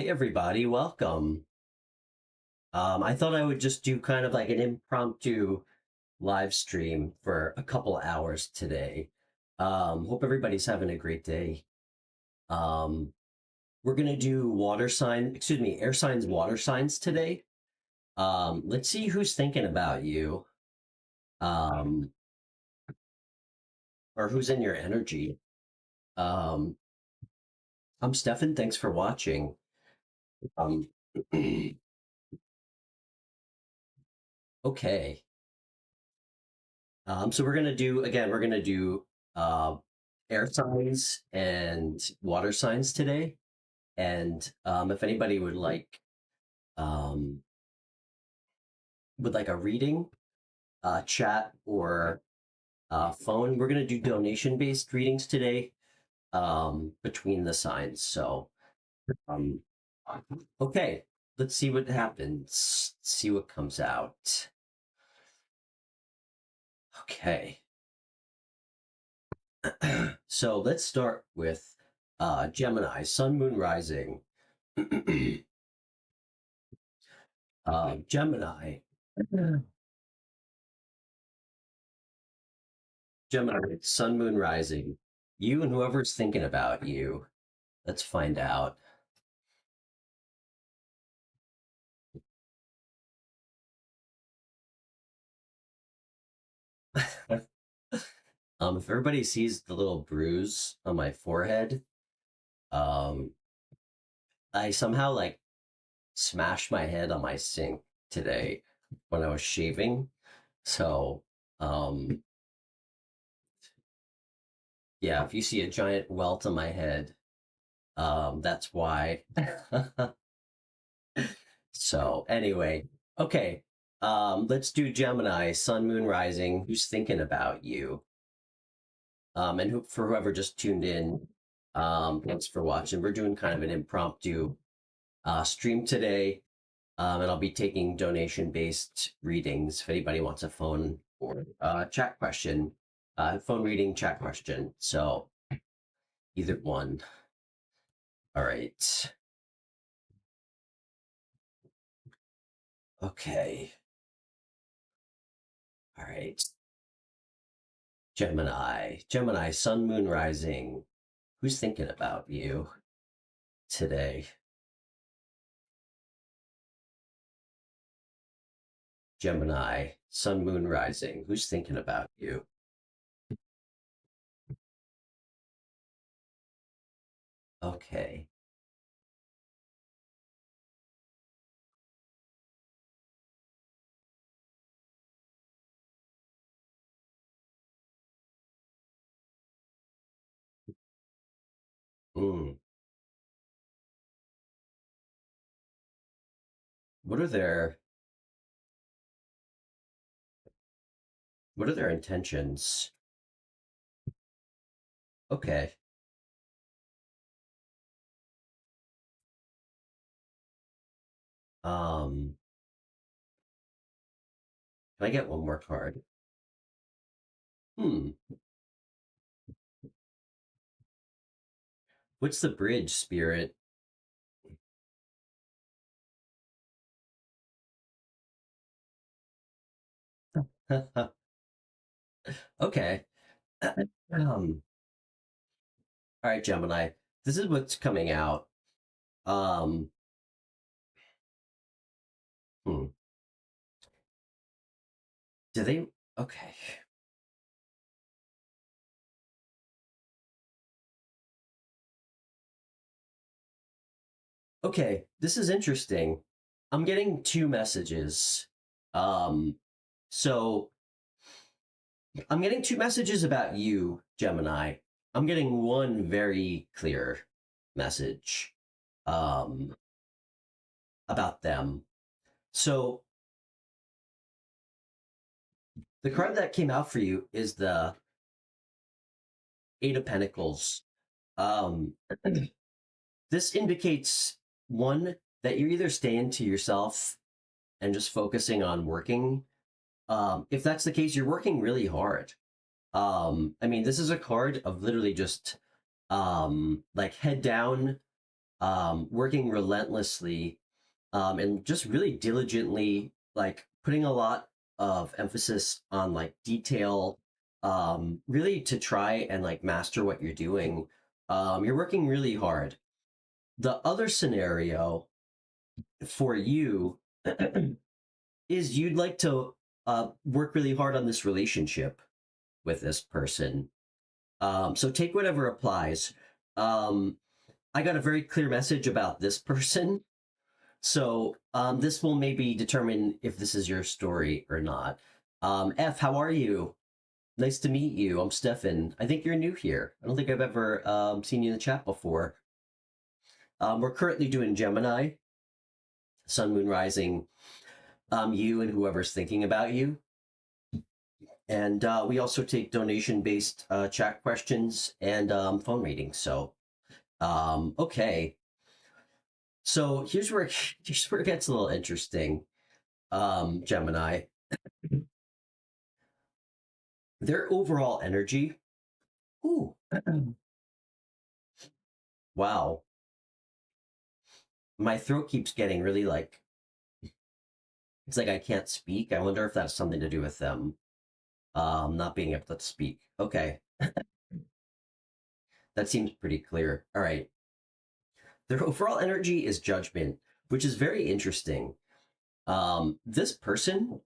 Hey everybody, welcome. I thought I would just do kind of like an impromptu live stream for a couple hours today. Hope everybody's having a great day. Um, we're gonna do air signs, water signs today. Let's see who's thinking about you, um, or who's in your energy. Um, I'm Stefan. Thanks for watching. Um, okay. So we're gonna do uh, air signs and water signs today. And if anybody um, would like a reading, chat, or phone, we're gonna do donation-based readings today between the signs. So, um, okay, let's see what happens. See what comes out. Okay. So let's start with Gemini, Sun, Moon, Rising. Gemini. Gemini, Sun, Moon, Rising. You and whoever's thinking about you. Let's find out. If everybody sees the little bruise on my forehead, um, I somehow like smashed my head on my sink today when I was shaving. So, um, yeah, if you see a giant welt on my head, that's why. So, anyway, okay. Let's do Gemini, Sun, Moon, Rising. Who's thinking about you? And for whoever just tuned in, thanks for watching. We're doing kind of an impromptu stream today, and I'll be taking donation-based readings if anybody wants a phone or chat question, phone reading, chat question. So either one. All right. Okay. All right. Gemini, Sun, Moon, Rising. Who's thinking about you today? Gemini, Sun, Moon, Rising. Who's thinking about you? Okay. Mm. What are their what are their intentions? Okay. Um, can I get one more card? Hmm. What's the bridge, Spirit? Okay. All right, Gemini. This is what's coming out. Um, hmm. Do they? Okay. Okay, this is interesting. I'm getting two messages. Um, so I'm getting two messages about you, Gemini. I'm getting one very clear message um, about them. So the card that came out for you is the Eight of Pentacles. Um, this indicates one that you're either staying to yourself and just focusing on working. If that's the case, you're working really hard. I mean, this is a card of literally just like head down, working relentlessly, and just really diligently, like putting a lot of emphasis on like detail, really to try and like master what you're doing. You're working really hard. The other scenario for you is you'd like to work really hard on this relationship with this person. So take whatever applies. Um, I got a very clear message about this person. So this will maybe determine if this is your story or not. F, how are you? Nice to meet you. I'm Stefan. I think you're new here. I don't think I've ever seen you in the chat before. We're currently doing Gemini, Sun, Moon, Rising, you and whoever's thinking about you. And we also take donation-based chat questions and phone readings. So, okay. So here's where it gets a little interesting, Gemini. Their overall energy. Ooh, wow. My throat keeps getting really like, it's like I can't speak. I wonder if that's something to do with them not being able to speak. Okay, that seems pretty clear. All right. Their overall energy is judgment, which is very interesting. This person,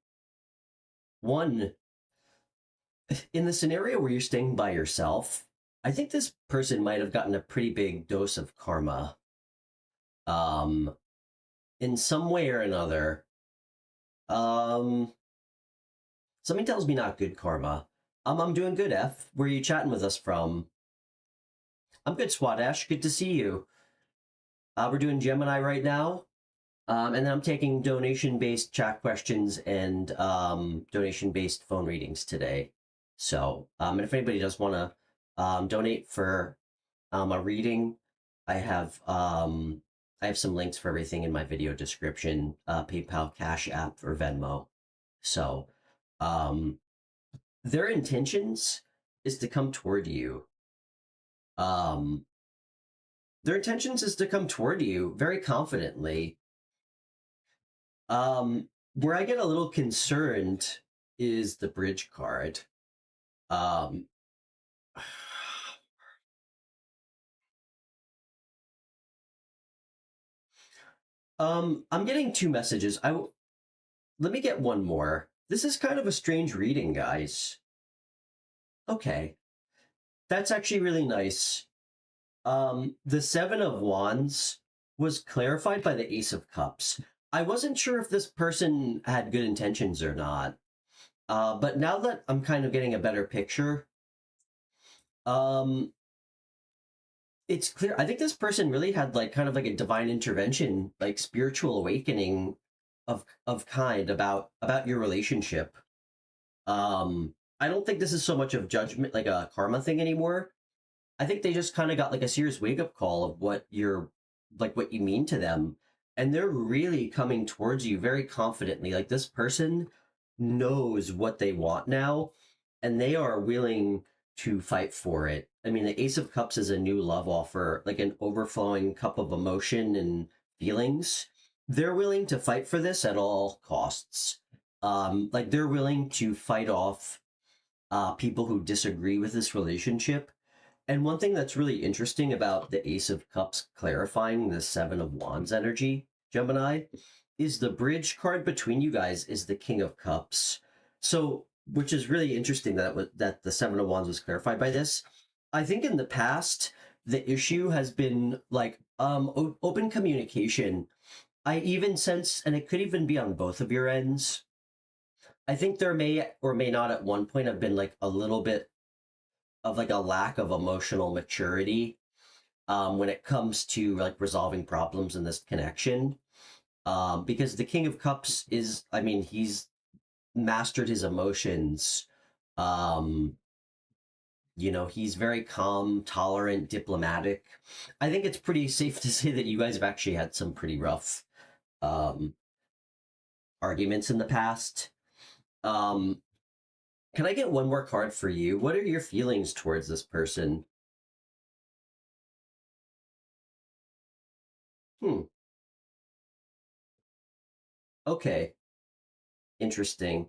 one, in the scenario where you're staying by yourself, I think this person might have gotten a pretty big dose of karma. In some way or another. Something tells me not good karma. I'm doing good, F. Where are you chatting with us from? I'm good, Swadash. Good to see you. We're doing Gemini right now. And then I'm taking donation-based chat questions and donation-based phone readings today. So, and if anybody does want to donate for a reading, I have some links for everything in my video description: PayPal, Cash App, or Venmo. So, their intentions is to come toward you. Their intentions is to come toward you very confidently. Where I get a little concerned is the bridge card. Um, I'm getting two messages. Let me get one more. This is kind of a strange reading, guys. Okay, that's actually really nice. The Seven of Wands was clarified by the Ace of Cups. I wasn't sure if this person had good intentions or not. But now that I'm kind of getting a better picture, it's clear. I think this person really had like kind of like a divine intervention, like spiritual awakening of kind about your relationship. I don't think this is so much of judgment, like a karma thing anymore. I think they just kind of got like a serious wake up call of what you're like, what you mean to them. And they're really coming towards you very confidently. Like this person knows what they want now, and they are willing to fight for it. I mean, the Ace of Cups is a new love offer, like an overflowing cup of emotion and feelings. They're willing to fight for this at all costs. Like they're willing to fight off people who disagree with this relationship. And one thing that's really interesting about the Ace of Cups clarifying the Seven of Wands energy, Gemini, is the bridge card between you guys is the King of Cups. So, which is really interesting that the Seven of Wands was clarified by this. I think in the past, the issue has been like open communication. I even sense, and it could even be on both of your ends. I think there may or may not at one point have been like a little bit of like a lack of emotional maturity when it comes to like resolving problems in this connection. Because the King of Cups is, I mean, he's mastered his emotions. You know, he's very calm, tolerant, diplomatic. I think it's pretty safe to say that you guys have actually had some pretty rough arguments in the past. Can I get one more card for you? What are your feelings towards this person? Hmm. Okay. Interesting.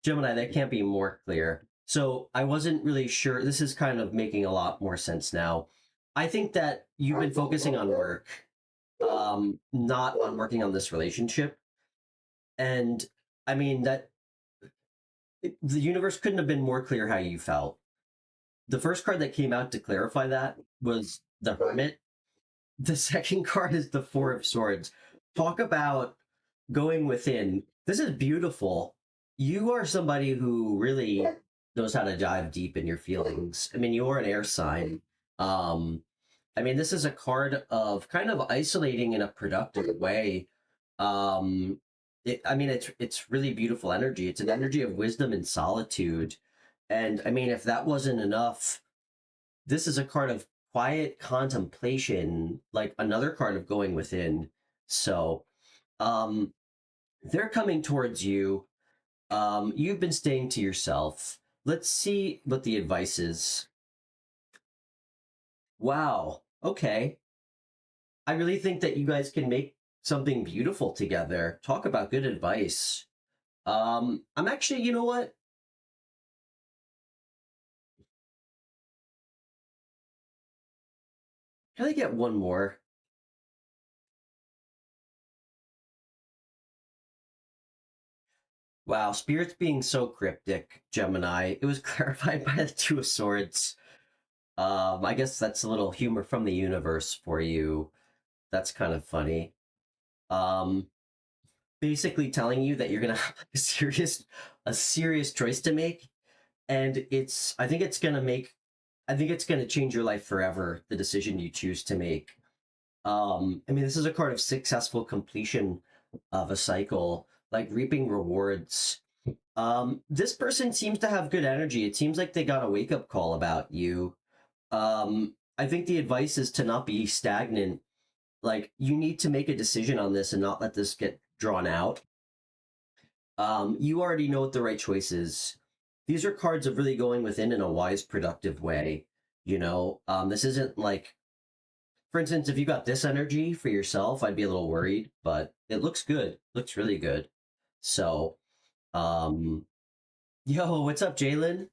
Gemini, that can't be more clear. So I wasn't really sure. This is kind of making a lot more sense now. I think that you've been focusing on work, not on working on this relationship. And I mean that the universe couldn't have been more clear how you felt. The first card that came out to clarify that was the Hermit. The second card is the Four of Swords. Talk about going within. This is beautiful. You are somebody who really knows how to dive deep in your feelings. I mean, you're an air sign. Um, I mean, this is a card of kind of isolating in a productive way. I mean, it's really beautiful energy. It's an energy of wisdom and solitude. And I mean, if that wasn't enough, this is a card of quiet contemplation, like another card of going within. So, um, they're coming towards you. You've been staying to yourself. Let's see what the advice is. Wow. Okay. I really think that you guys can make something beautiful together. Talk about good advice. I'm actually, you know what? Can I get one more? Wow, spirits being so cryptic, Gemini. It was clarified by the Two of Swords. I guess that's a little humor from the universe for you. That's kind of funny. Um, Basically telling you that you're gonna have a serious choice to make, and I think it's gonna change your life forever, the decision you choose to make. I mean, this is a card of successful completion of a cycle, like reaping rewards. This person seems to have good energy. It seems like they got a wake-up call about you. I think the advice is to not be stagnant. Like, you need to make a decision on this and not let this get drawn out. You already know what the right choice is. These are cards of really going within in a wise, productive way. This isn't like, for instance, if you got this energy for yourself, I'd be a little worried, but it looks good. Looks really good. So, um, yo, what's up, Jalen?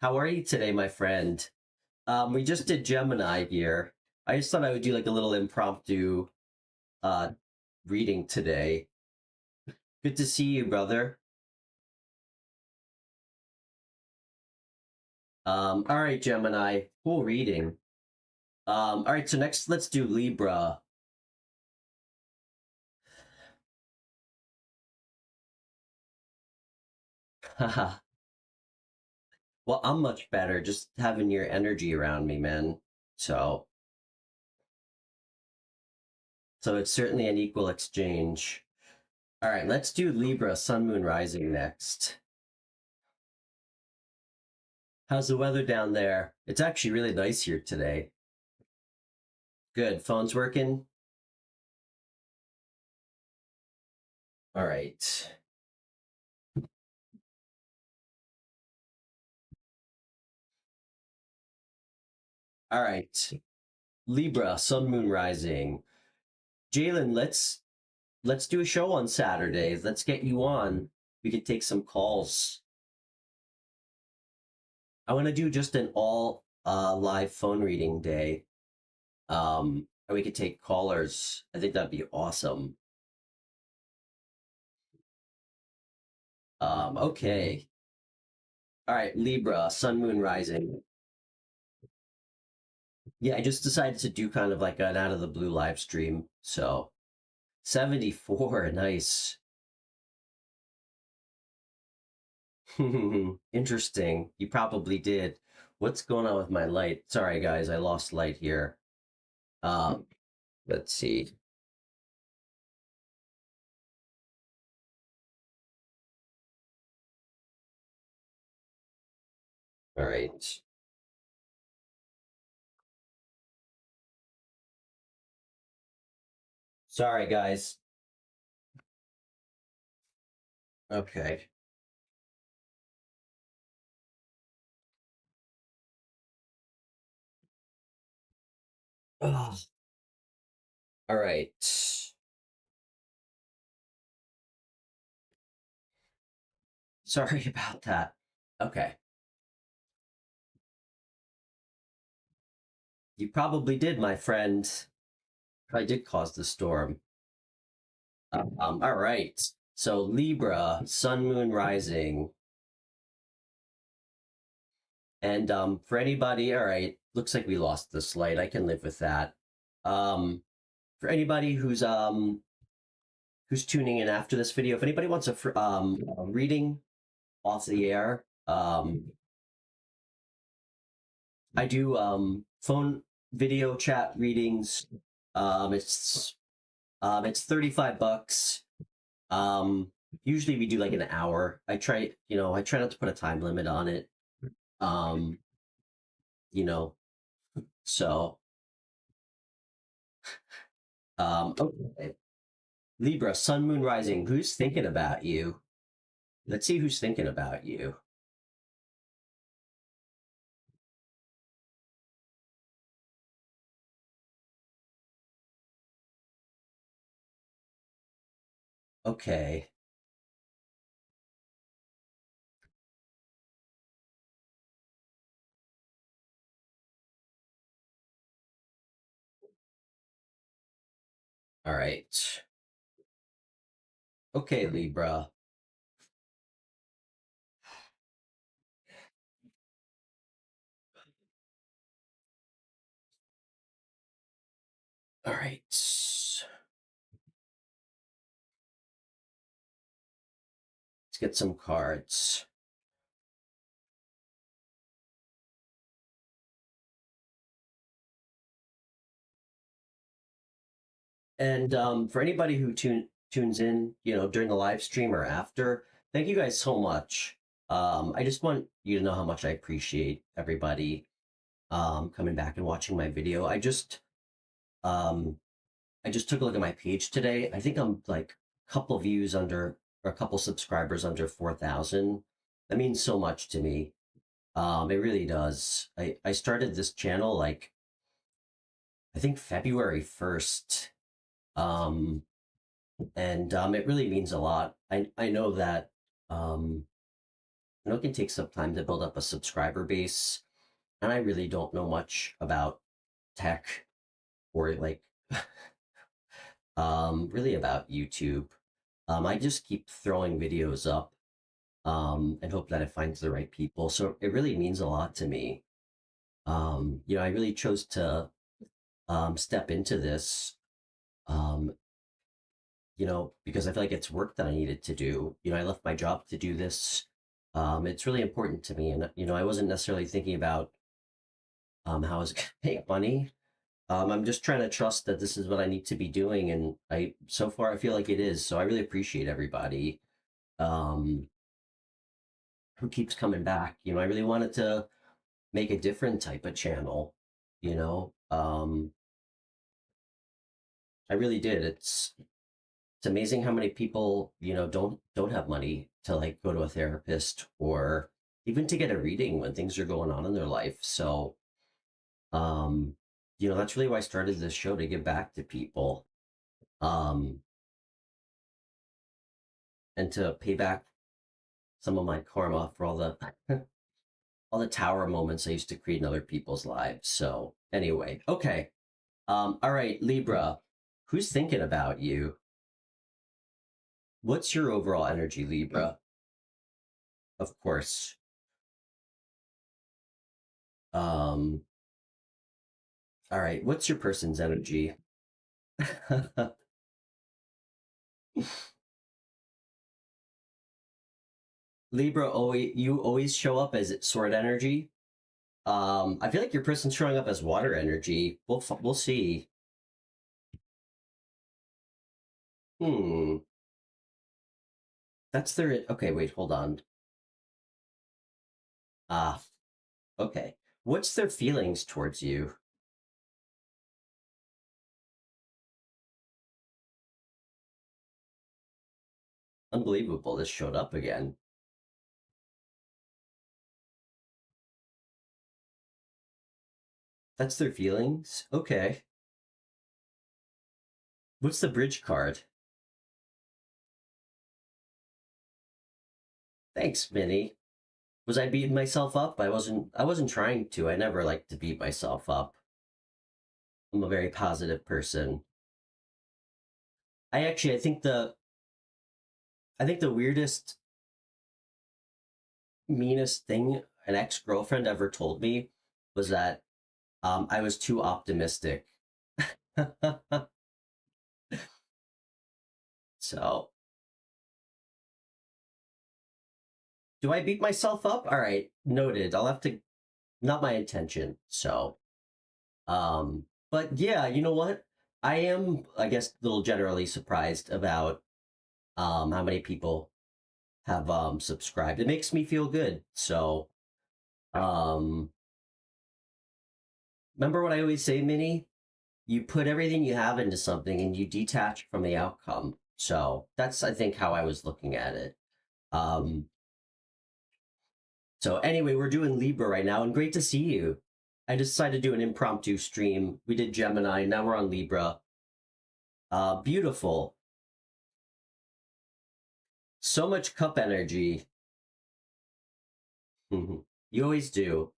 How are you today, my friend? We just did Gemini here. I just thought I would do like a little impromptu uh reading today. Good to see you, brother. All right, Gemini, cool reading. All right, so next let's do Libra. Haha. Well, I'm much better just having your energy around me, man. So, so it's certainly an equal exchange. All right, let's do Libra, Sun, Moon, Rising next. How's the weather down there? It's actually really nice here today. Good. Phone's working? All right. All right. Libra, Sun, Moon, Rising. Jalen, let's do a show on Saturday. Let's get you on. We could take some calls. I want to do just an all live phone reading day. And we could take callers. I think that'd be awesome. Okay. All right, Libra, Sun, Moon, Rising. Yeah, I just decided to do kind of like an out of the blue live stream. So 74, nice. Interesting. You probably did. What's going on with my light? Sorry, guys, I lost light here. Um, let's see. All right. Sorry, guys. Okay. Ugh. All right. Sorry about that. Okay. You probably did, my friend. Probably did cause the storm. All right. So Libra, Sun, Moon, Rising, and for anybody, all right. Looks like we lost the slide. I can live with that. Um, for anybody who's tuning in after this video, if anybody wants a reading off the air, I do phone video chat readings. It's $35. Um, Usually we do like an hour. I try not to put a time limit on it. Um, you know, so okay. Libra, Sun, Moon, Rising. Who's thinking about you? Let's see who's thinking about you. Okay. All right. Okay, Libra. All right. Let's get some cards. And for anybody who tunes in, during the live stream or after, thank you guys so much. I just want you to know how much I appreciate everybody coming back and watching my video. Um, I just took a look at my page today. I think I'm like a couple views under or a couple subscribers under 4,000. That means so much to me. It really does. I started this channel like I think February 1st. Um, and it really means a lot. I know that um, it can take some time to build up a subscriber base, and I really don't know much about tech or like really about YouTube. I just keep throwing videos up and hope that it finds the right people. So it really means a lot to me. I really chose to step into this um, because I feel like it's work that I needed to do. I left my job to do this. It's really important to me. And, I wasn't necessarily thinking about how I was going to make money. I'm just trying to trust that this is what I need to be doing. And so far, I feel like it is. So I really appreciate everybody um, who keeps coming back. I really wanted to make a different type of channel, you know. I really did. It's amazing how many people don't have money to like go to a therapist or even to get a reading when things are going on in their life. So um that's really why I started this show, to give back to people, um and to pay back some of my karma for all the all the tower moments I used to create in other people's lives. So anyway, okay. All right, Libra, who's thinking about you? What's your overall energy, Libra? Of course. um all right, what's your person's energy? Libra, you always show up as sword energy. I feel like your person's showing up as water energy. We'll see. Hmm. That's their okay. Wait, hold on. Ah, okay. What's their feelings towards you? Unbelievable. This showed up again. That's their feelings. Okay. What's the bridge card? Thanks, Minnie. Was I beating myself up? I wasn't trying to. I never like to beat myself up. I'm a very positive person. I think the weirdest, meanest thing an ex-girlfriend ever told me was that I was too optimistic. So, do I beat myself up? All right, noted. I'll have to, not my intention. So, but yeah, you know what? I am, I guess, a little generally surprised about how many people have subscribed. It makes me feel good. So, um, remember what I always say, Minnie? You put everything you have into something and you detach from the outcome. So that's, I think, how I was looking at it. Um, so anyway, we're doing Libra right now, and great to see you. I decided to do an impromptu stream. We did Gemini, now we're on Libra. Beautiful. So much cup energy. You always do.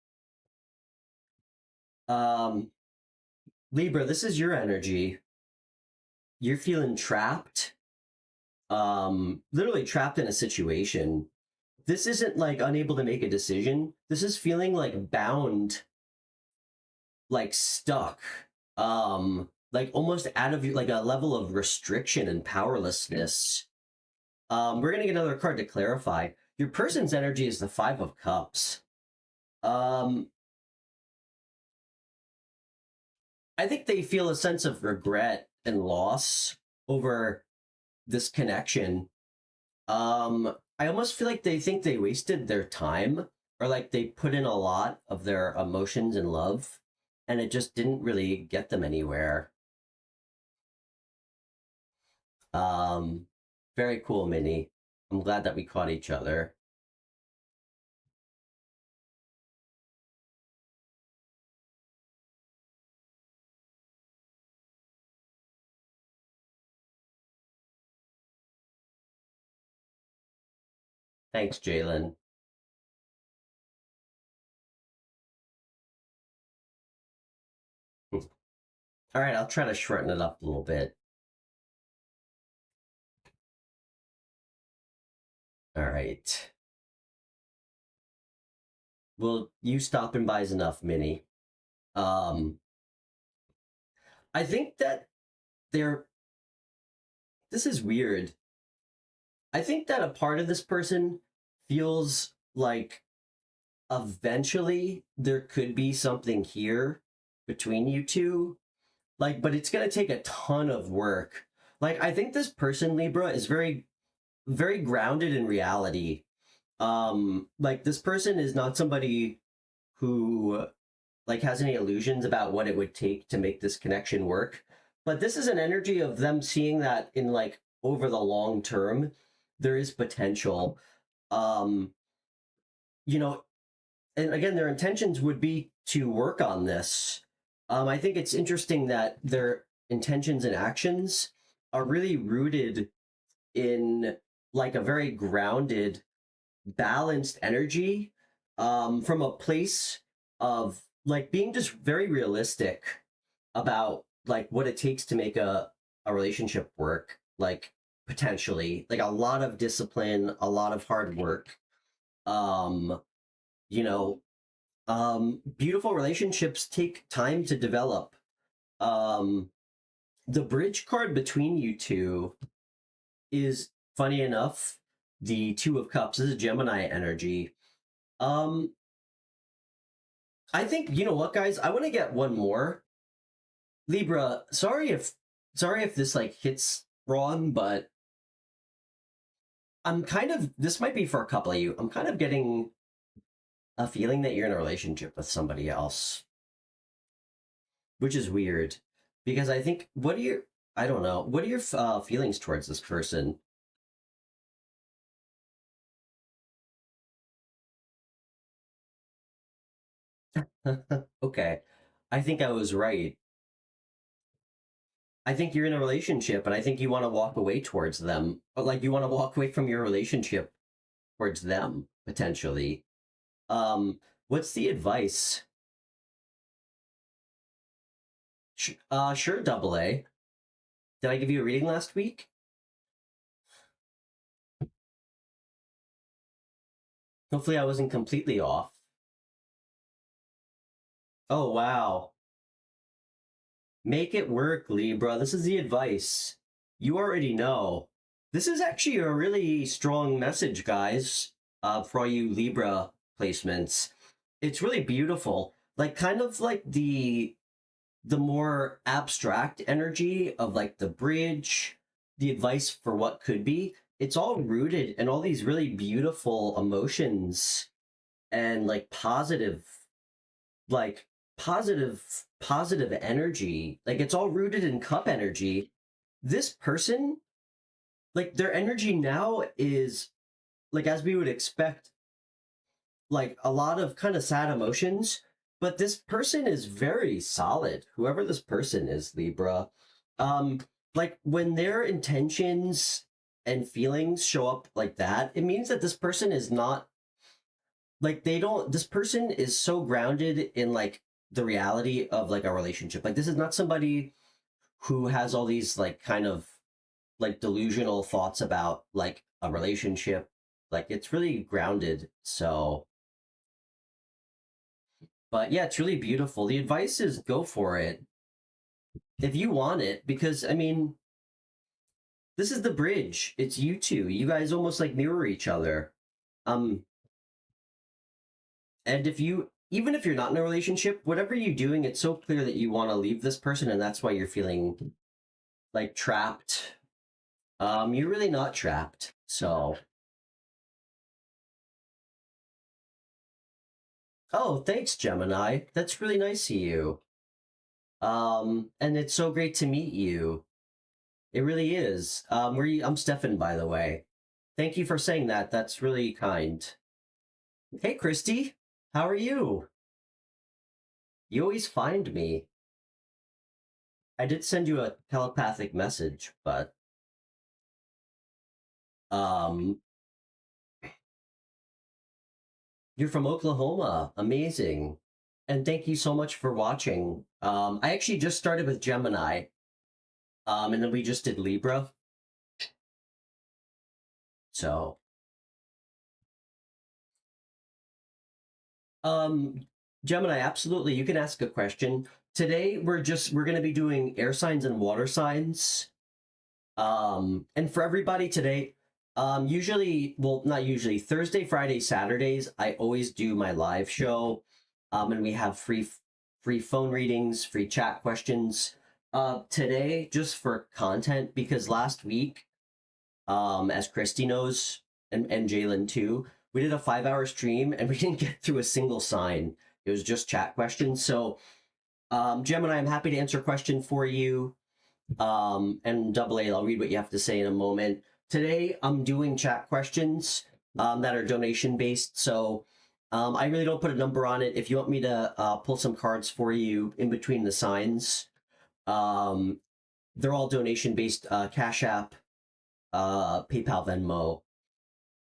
Um, Libra, this is your energy. You're feeling trapped, literally trapped in a situation. This isn't like unable to make a decision. This is feeling like bound, like stuck, like almost out of like a level of restriction and powerlessness. We're gonna get another card to clarify. Your person's energy is the Five of Cups. Um, I think they feel a sense of regret and loss over this connection. I almost feel like they think they wasted their time, or like they put in a lot of their emotions and love, and it just didn't really get them anywhere. Um, Very cool, Minnie. I'm glad that we caught each other. Thanks, Jalen. All right, I'll try to shorten it up a little bit. All right. Well, you stopping by is enough, Minnie. Um, I think that they're. This is weird. I think that a part of this person feels like eventually there could be something here between you two, like, but it's going to take a ton of work. Like, I think this person, Libra, is very, very grounded in reality. Like, this person is not somebody who like has any illusions about what it would take to make this connection work, but this is an energy of them seeing that in like over the long term there is potential. um you know, and again, their intentions would be to work on this. I think it's interesting that their intentions and actions are really rooted in like a very grounded, balanced energy, from a place of like being just very realistic about like what it takes to make a relationship work. Like potentially, like a lot of discipline, a lot of hard work. Um, you know, Beautiful relationships take time to develop. Um, the bridge card between you two is, funny enough, the Two of Cups. This is Gemini energy. Um, I think, you know what, guys? I want to get one more. Libra, sorry if this like hits wrong, but I'm kind of, this might be for a couple of you. I'm kind of getting a feeling that you're in a relationship with somebody else, which is weird because I think, what are your, I don't know, what are your feelings towards this person? Okay, I think I was right. I think you're in a relationship, and I think you want to walk away towards them, but like you want to walk away from your relationship towards them potentially. What's the advice? Sure, double A. Did I give you a reading last week? Hopefully, I wasn't completely off. Oh wow. Make it work, Libra. This is the advice. You already know. This is actually a really strong message, guys, for all you Libra placements. It's really beautiful. Like kind of like the more abstract energy of like the bridge, the advice for what could be. It's all rooted in all these really beautiful emotions and like positive energy. Like it's all rooted in cup energy. This person, like their energy now is like as we would expect, like a lot of kind of sad emotions, but this person is very solid. Whoever this person is, Libra. Um like when their intentions and feelings show up like that, it means that this person is not like they don't this person is so grounded in like the reality of like a relationship. Like this is not somebody who has all these like kind of like delusional thoughts about like a relationship. Like it's really grounded. So, but yeah, it's really beautiful. The advice is go for it if you want it, because I mean, this is the bridge. It's you two. You guys almost like mirror each other. Um, and if you, even if you're not in a relationship, whatever you're doing, it's so clear that you want to leave this person, and that's why you're feeling like trapped. You're really not trapped. So, oh, thanks, Gemini. That's really nice of you. And it's so great to meet you. It really is. I'm Stefan, by the way. Thank you for saying that. That's really kind. Hey, Christy, how are you? You always find me. I did send you a telepathic message, but um, you're from Oklahoma. Amazing. And thank you so much for watching. I actually just started with Gemini, and then we just did Libra. So, um, Gemini, absolutely. You can ask a question. Today we're going to be doing air signs and water signs. And for everybody today, usually, well, not usually, Thursday, Friday, Saturdays, I always do my live show. And we have free phone readings, free chat questions. Today, just for content, because last week, as Christy knows, and Jalen too, we did a 5-hour stream and we didn't get through a single sign. It was just chat questions. So, Gemini, I'm happy to answer a question for you. And double A, I'll read what you have to say in a moment. Today, I'm doing chat questions that are donation based. So, I really don't put a number on it. If you want me to pull some cards for you in between the signs, um, they're all donation based. Cash App, PayPal,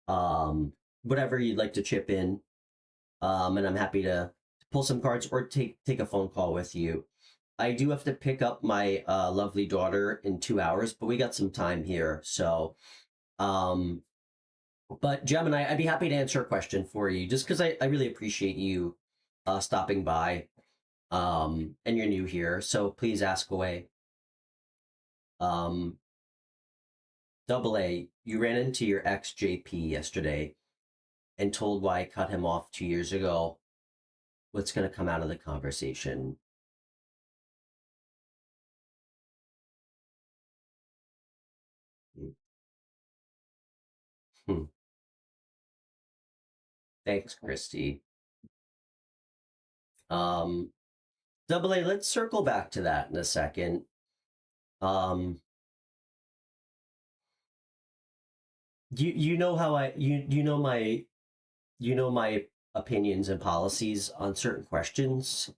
Venmo, whatever you'd like to chip in. And I'm happy to pull some cards or take a phone call with you. I do have to pick up my lovely daughter in 2 hours, but we got some time here. So, but Gemini, I'd be happy to answer a question for you just because I really appreciate you stopping by. And you're new here, so please ask away. Um, double A, you ran into your ex JP yesterday and told why I cut him off 2 years ago. What's going to come out of the conversation? Hmm. Thanks, Christy. Double A, let's circle back to that in a second. Um, you know how you know my opinions and policies on certain questions.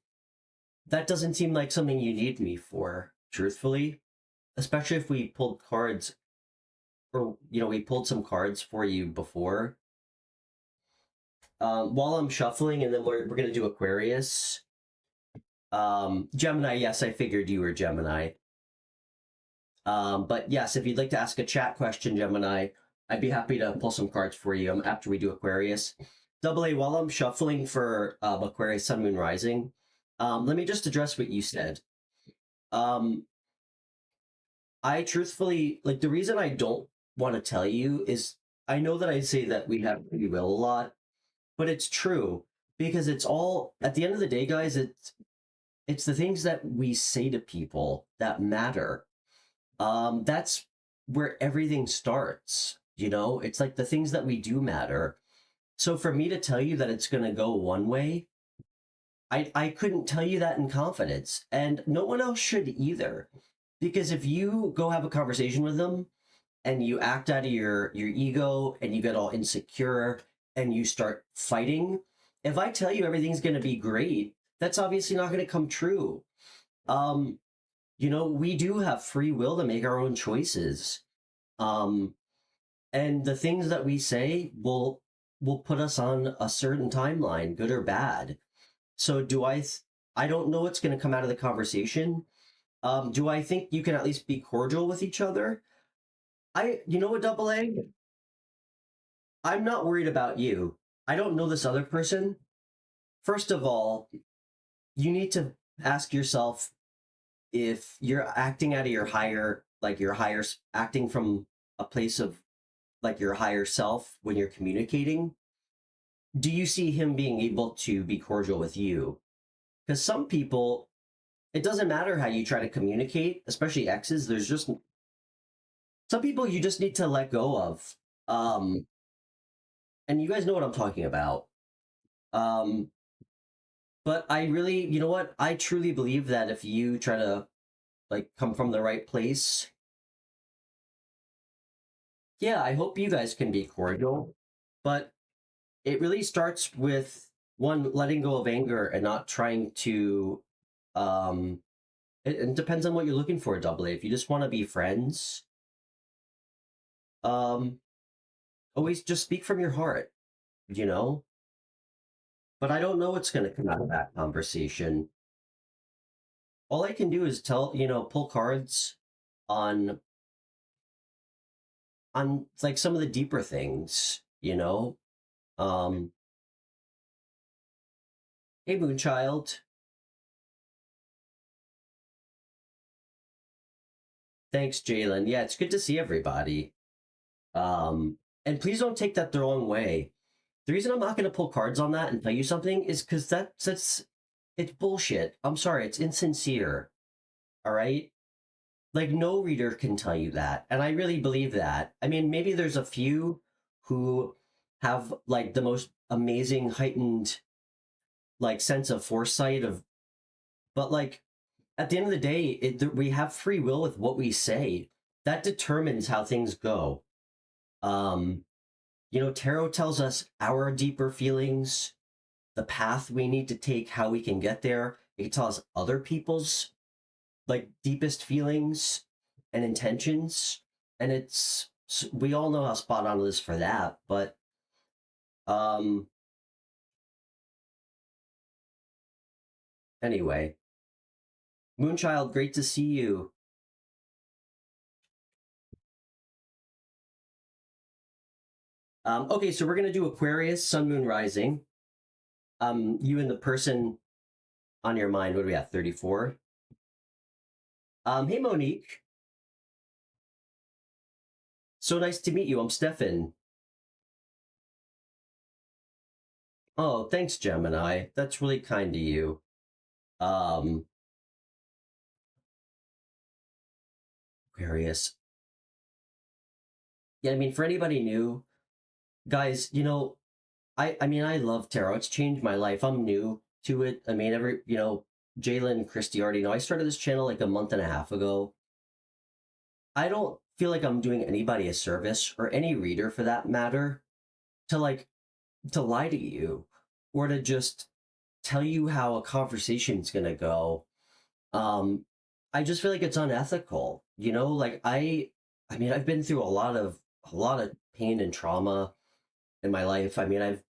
That doesn't seem like something you need me for, truthfully. especially if we pulled cards, or we pulled some cards for you before. While I'm shuffling, and then we're gonna do Aquarius. Gemini, yes, I figured you were Gemini. But yes, if you'd like to ask a chat question, Gemini, I'd be happy to pull some cards for you after we do Aquarius. Double A, while I'm shuffling for Aquarius, Sun, Moon, Rising, let me just address what you said. I truthfully, like, the reason I don't want to tell you is I know that I say that we have free will a lot, but it's true because it's all, at the end of the day, guys, it's the things that we say to people that matter. That's where everything starts, it's like the things that we do matter. So for me to tell you that it's going to go one way, I couldn't tell you that in confidence, and no one else should either. Because if you go have a conversation with them and you act out of your ego and you get all insecure and you start fighting, if I tell you everything's going to be great, that's obviously not going to come true. We do have free will to make our own choices. And the things that we say will put us on a certain timeline, good or bad. So I don't know what's going to come out of the conversation. Do I think you can at least be cordial with each other? You know what, Double A? I'm not worried about you. I don't know this other person. First of all, you need to ask yourself if you're acting out of your higher, acting from a place of like your higher self when you're communicating. Do you see him being able to be cordial with you? Because some people, it doesn't matter how you try to communicate, especially exes. There's just some people you just need to let go of. And you guys know what I'm talking about. But I really, you know what? I truly believe that if you try to come from the right place, yeah, I hope you guys can be cordial. But it really starts with one, letting go of anger and not trying to it depends on what you're looking for, Double A. If you just want to be friends, always just speak from your heart, you know? But I don't know what's going to come out of that conversation. All I can do is pull cards on like some of the deeper things, Hey, Moonchild. Thanks, Jalen. Yeah, it's good to see everybody. And please don't take that the wrong way. The reason I'm not going to pull cards on that and tell you something is because it's bullshit. I'm sorry, it's insincere. All right? Like, no reader can tell you that. And I really believe that. I mean, maybe there's a few who have like the most amazing heightened sense of foresight but like at the end of the day, we have free will with what we say. That determines how things go. Tarot tells us our deeper feelings, the path we need to take, how we can get there. It can tell us other people's deepest feelings and intentions. And we all know how spot on it is for that. But anyway, Moonchild, great to see you. Okay, so we're going to do Aquarius, Sun, Moon, Rising. You and the person on your mind, what are we at, 34? Hey, Monique. So nice to meet you. I'm Stefan. Oh, thanks, Gemini. That's really kind of you. Aquarius. Yeah, I mean, for anybody new, guys, I love tarot. It's changed my life. I'm new to it. I mean, Jalen and Christy already know. I started this channel like a month and a half ago. I don't feel like I'm doing anybody a service, or any reader for that matter, to lie to you or to just tell you how a conversation's gonna go. I just feel like it's unethical. Like I mean, I've been through a lot of pain and trauma in my life. I mean, I've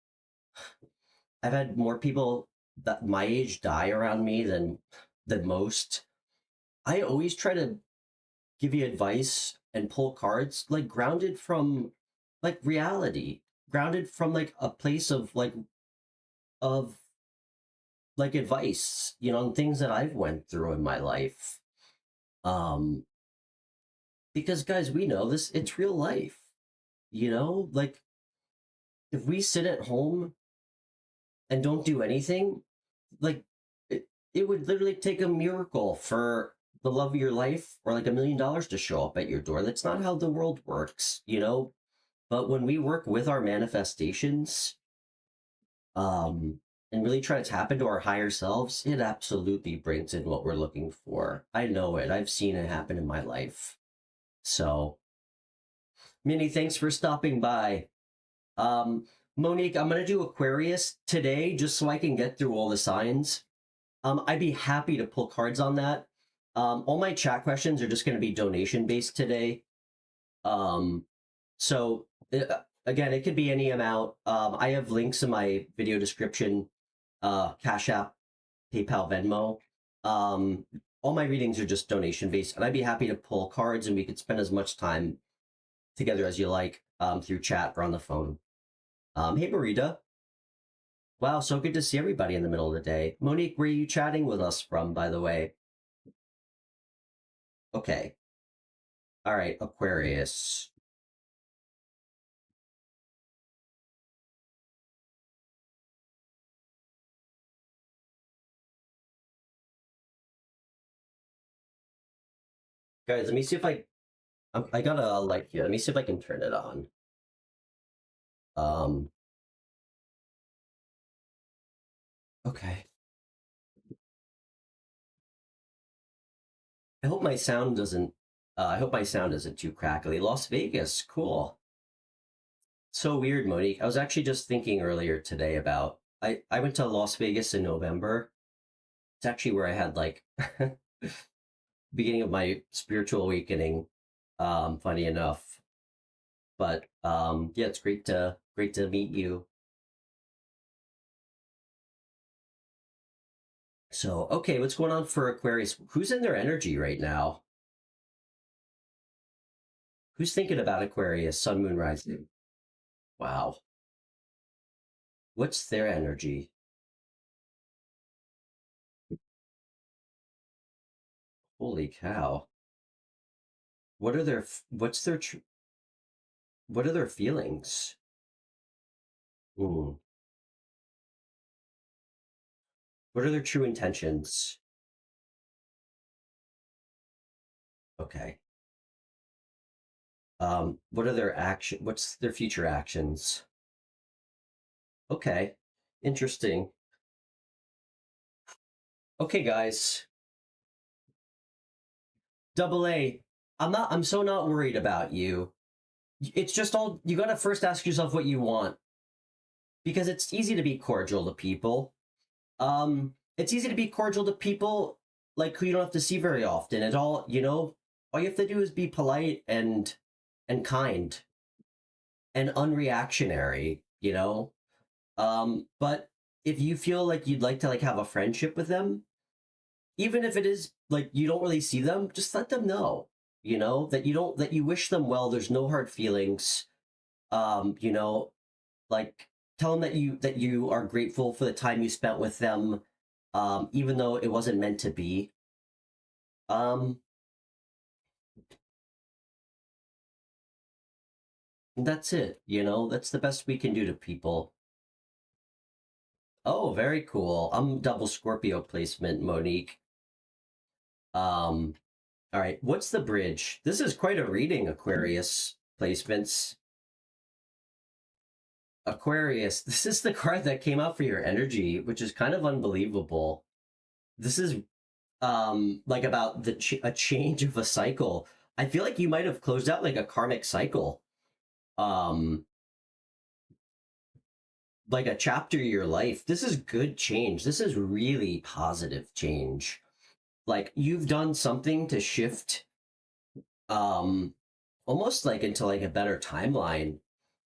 had more people that my age die around me than most. I always try to give you advice and pull cards like grounded from like reality, grounded from like a place of like advice, and things that I've went through in my life. Um because guys, we know this, it's real life. Like if we sit at home and don't do anything, like it would literally take a miracle for the love of your life or like $1 million to show up at your door. That's not how the world works. But when we work with our manifestations, um, and really try to tap into our higher selves, it absolutely brings in what we're looking for. I know it. I've seen it happen in my life. So, Minnie, thanks for stopping by. Um, Monique, I'm gonna do Aquarius today just so I can get through all the signs. I'd be happy to pull cards on that. All my chat questions are just going to be donation based today. Um, so again, it could be any amount. I have links in my video description, Cash App, PayPal, Venmo. All my readings are just donation based, and I'd be happy to pull cards, and we could spend as much time together as you like, through chat or on the phone. Hey, Marita. Wow, so good to see everybody in the middle of the day. Monique, where are you chatting with us from, by the way? Okay. All right, Aquarius. Guys, let me see if I got a light here. Let me see if I can turn it on. Um, okay. I hope my sound isn't too crackly. Las Vegas, cool. So weird, Monique. I was actually just thinking earlier today about I went to Las Vegas in November. It's actually where I had like beginning of my spiritual awakening, funny enough. But yeah, it's great to meet you. So, okay, what's going on for Aquarius? Who's in their energy right now? Who's thinking about Aquarius, Sun, Moon, Rising? Wow. What's their energy? Holy cow. What's what are their feelings? Ooh. What are their true intentions? Okay. What's their future actions? Okay. Interesting. Okay, guys. Double A. I'm so not worried about you. It's just all you gotta first ask yourself what you want. Because it's easy to be cordial to people. It's easy to be cordial to people like who you don't have to see very often. All you have to do is be polite and kind and unreactionary. But if you feel like you'd like to like have a friendship with them, even if it is like you don't really see them, just let them know, that you wish them well. There's no hard feelings. Um, you know, like tell them that you are grateful for the time you spent with them, even though it wasn't meant to be. Um, that's it. That's the best we can do to people. Oh, very cool. I'm double Scorpio placement, Monique. Um, all right. What's the bridge? This is quite a reading, Aquarius placements. Aquarius, this is the card that came out for your energy, which is kind of unbelievable. This is like about a change of a cycle. I feel like you might have closed out like a karmic cycle. Um like a chapter of your life. This is good change. This is really positive change. like you've done something to shift almost like into like a better timeline.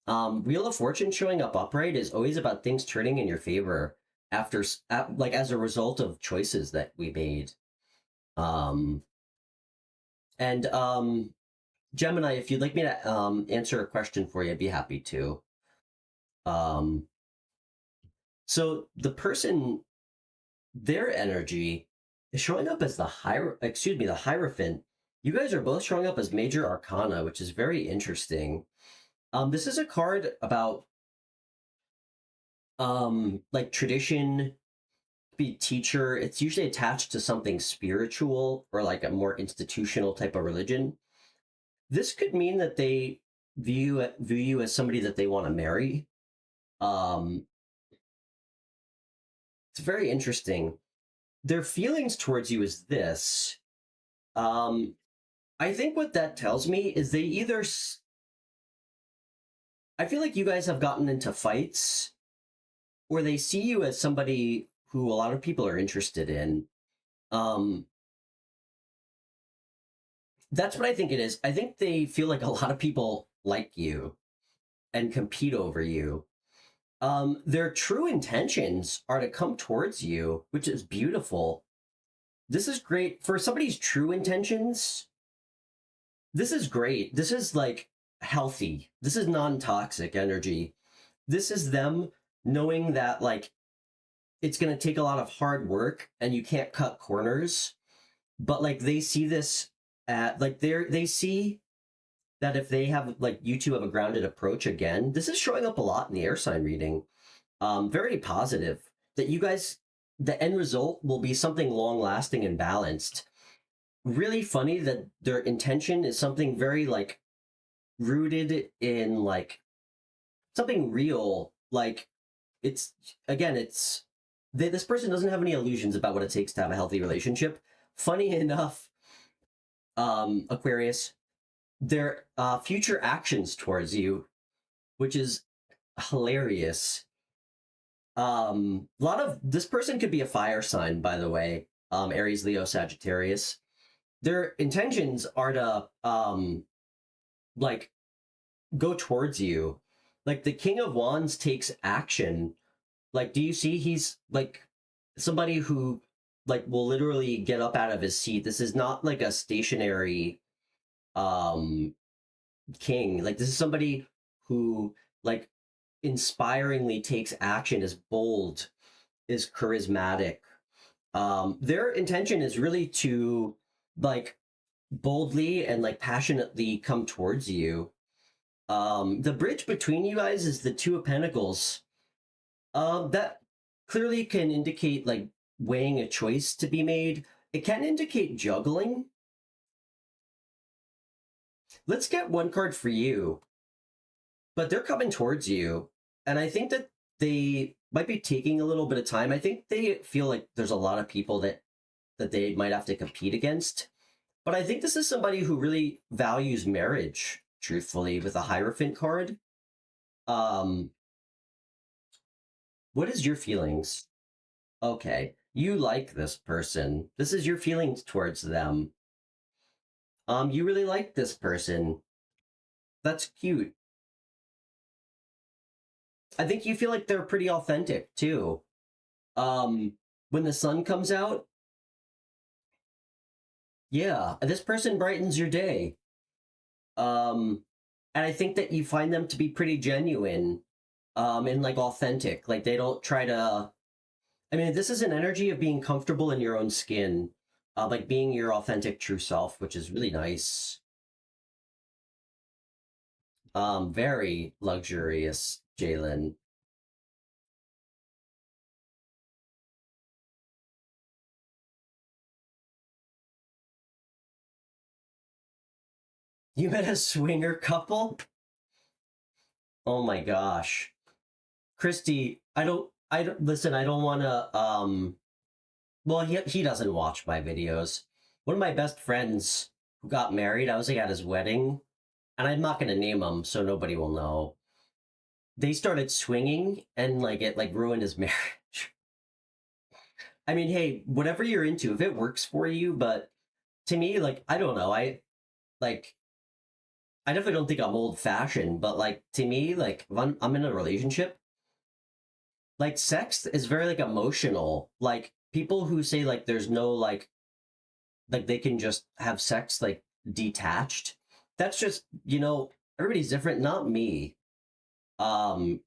Wheel of Fortune showing up upright is always about things turning in your favor after like as a result of choices that we made. Um and Gemini, if you'd like me to answer a question for you, I'd be happy to. Um so the person, their energy is showing up as the the Hierophant. You guys are both showing up as major arcana, which is very interesting. This is a card about like tradition, be teacher. It's usually attached to something spiritual or like a more institutional type of religion. This could mean that they view you as somebody that they want to marry. Um, it's very interesting. Their feelings towards you is this. Um, I think what that tells me is they either. I feel like you guys have gotten into fights, or they see you as somebody who a lot of people are interested in. Um, that's what I think it is. I think they feel like a lot of people like you and compete over you. Their true intentions are to come towards you, which is beautiful. This is great for somebody's true intentions. This is great. This is like healthy. This is non-toxic energy. This is them knowing that like it's going to take a lot of hard work and you can't cut corners, but like they see this at like they see that if they have like you two have a grounded approach again, this is showing up a lot in the air sign reading. Very positive that you guys, the end result will be something long lasting and balanced. Really funny that their intention is something very like rooted in like something real. Like it's again, it's this person doesn't have any illusions about what it takes to have a healthy relationship. Funny enough, Aquarius, their future actions towards you, which is hilarious. A lot of this person could be a fire sign, by the way. Aries, Leo, Sagittarius. Their intentions are to like go towards you. Like the King of Wands takes action. Like, do you see he's like somebody who like will literally get up out of his seat. This is not like a stationary king. Like this is somebody who like inspiringly takes action, is bold, is charismatic. Their intention is really to like boldly and like passionately come towards you. The bridge between you guys is the Two of Pentacles. That clearly can indicate like weighing a choice to be made. It can indicate juggling. Let's get one card for you. But they're coming towards you. And I think that they might be taking a little bit of time. I think they feel like there's a lot of people that they might have to compete against. But I think this is somebody who really values marriage, truthfully, with a Hierophant card. What is your feelings? Okay, you like this person. This is your feelings towards them. You really like this person. That's cute. I think you feel like they're pretty authentic too. When the sun comes out, yeah, this person brightens your day. And I think that you find them to be pretty genuine, and like authentic. Like they don't try to. I mean, this is an energy of being comfortable in your own skin, like being your authentic true self, which is really nice. Very luxurious, Jalen. You met a swinger couple? Oh my gosh. Christy, I don't listen, I don't want to well, he doesn't watch my videos. One of my best friends who got married, I was like at his wedding, and I'm not going to name him so nobody will know. They started swinging and like it like ruined his marriage. I mean, hey, whatever you're into, if it works for you, but to me, like, I don't know, like, I definitely don't think I'm old fashioned, but like, to me, like, if I'm in a relationship, like, sex is very, like, emotional. Like, people who say, like, there's no, like, they can just have sex, like, detached, that's just, everybody's different, not me.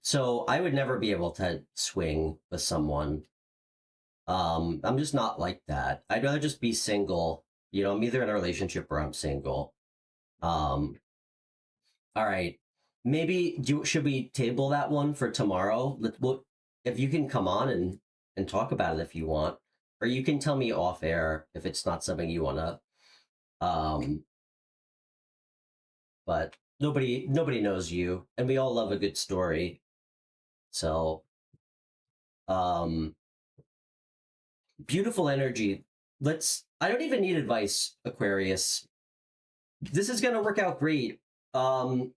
So I would never be able to swing with someone. I'm just not like that. I'd rather just be single. I'm either in a relationship or I'm single. Um, all right. Maybe should we table that one for tomorrow? If you can come on and talk about it if you want, or you can tell me off air if it's not something you want to. Um, but nobody knows you, and we all love a good story. So, um, beautiful energy. I don't even need advice, Aquarius. This is going to work out great. Um,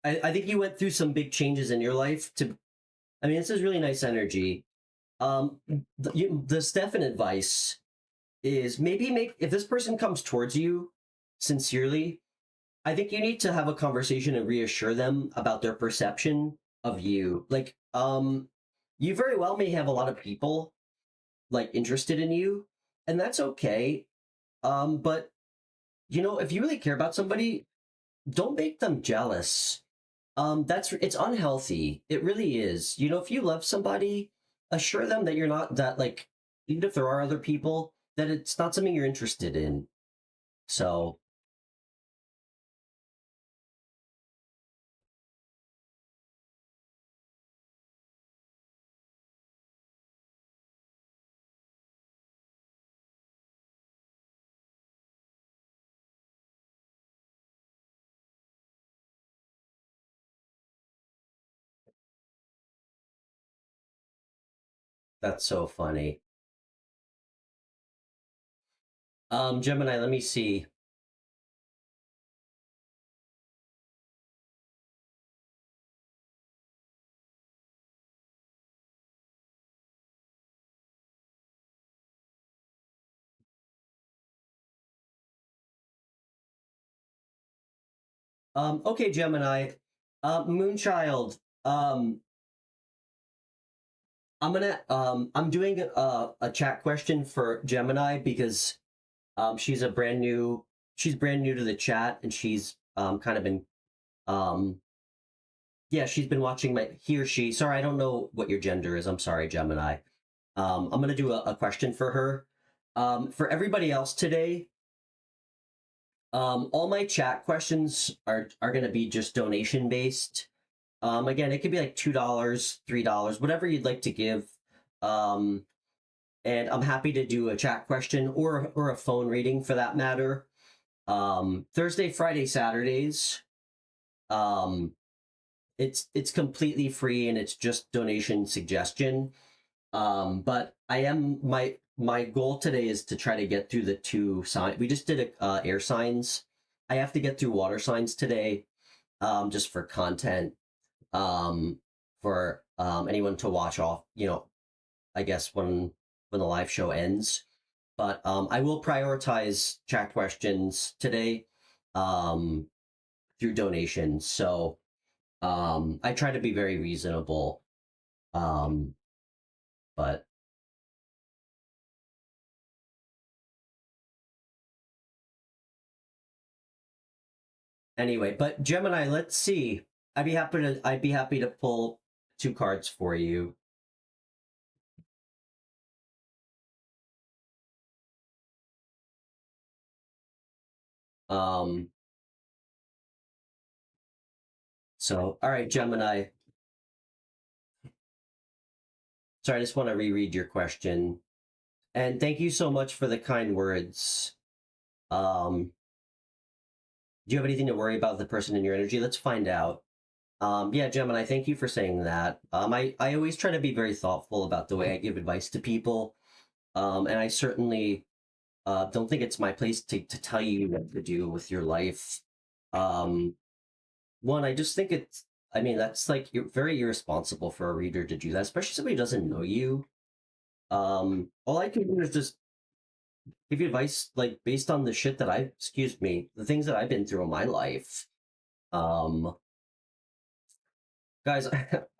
I think you went through some big changes in your life I mean, this is really nice energy. The Stefan advice is maybe if this person comes towards you sincerely, I think you need to have a conversation and reassure them about their perception of you. Like, you very well may have a lot of people like interested in you, and that's okay. But if you really care about somebody, don't make them jealous. It's unhealthy. It really is. If you love somebody, assure them that you're not that, like, even if there are other people, that it's not something you're interested in. So, that's so funny. Gemini, let me see. Okay, Gemini. Moonchild. I'm doing a chat question for Gemini because she's brand new to the chat, and she's kind of been um yeah, she's been watching he or she. Sorry, I don't know what your gender is. I'm sorry, Gemini. I'm gonna do a question for her. For everybody else today, all my chat questions are gonna be just donation based. Again, it could be like $2, $3, whatever you'd like to give. Um, and I'm happy to do a chat question or a phone reading for that matter. Thursday, Friday, Saturdays. Um, it's completely free and it's just donation suggestion. But I am my goal today is to try to get through the two sign. We just did air signs. I have to get through water signs today, just for content, for anyone to watch off. I guess when the live show ends. But I will prioritize chat questions today, um, through donations. So I try to be very reasonable. Um, but anyway, but Gemini, let's see. I'd be happy to pull two cards for you. Um, so all right, Gemini. Sorry, I just want to reread your question. And thank you so much for the kind words. Um, do you have anything to worry about the person in your energy? Let's find out. Yeah, Gemini, thank you for saying that. I always try to be very thoughtful about the way I give advice to people. And I certainly don't think it's my place to tell you what to do with your life. Um, One, I just think I mean, that's like you're very irresponsible for a reader to do that, especially somebody who doesn't know you. All I can do is just give you advice, like based on the shit that excuse me, the things that I've been through in my life. Um, guys,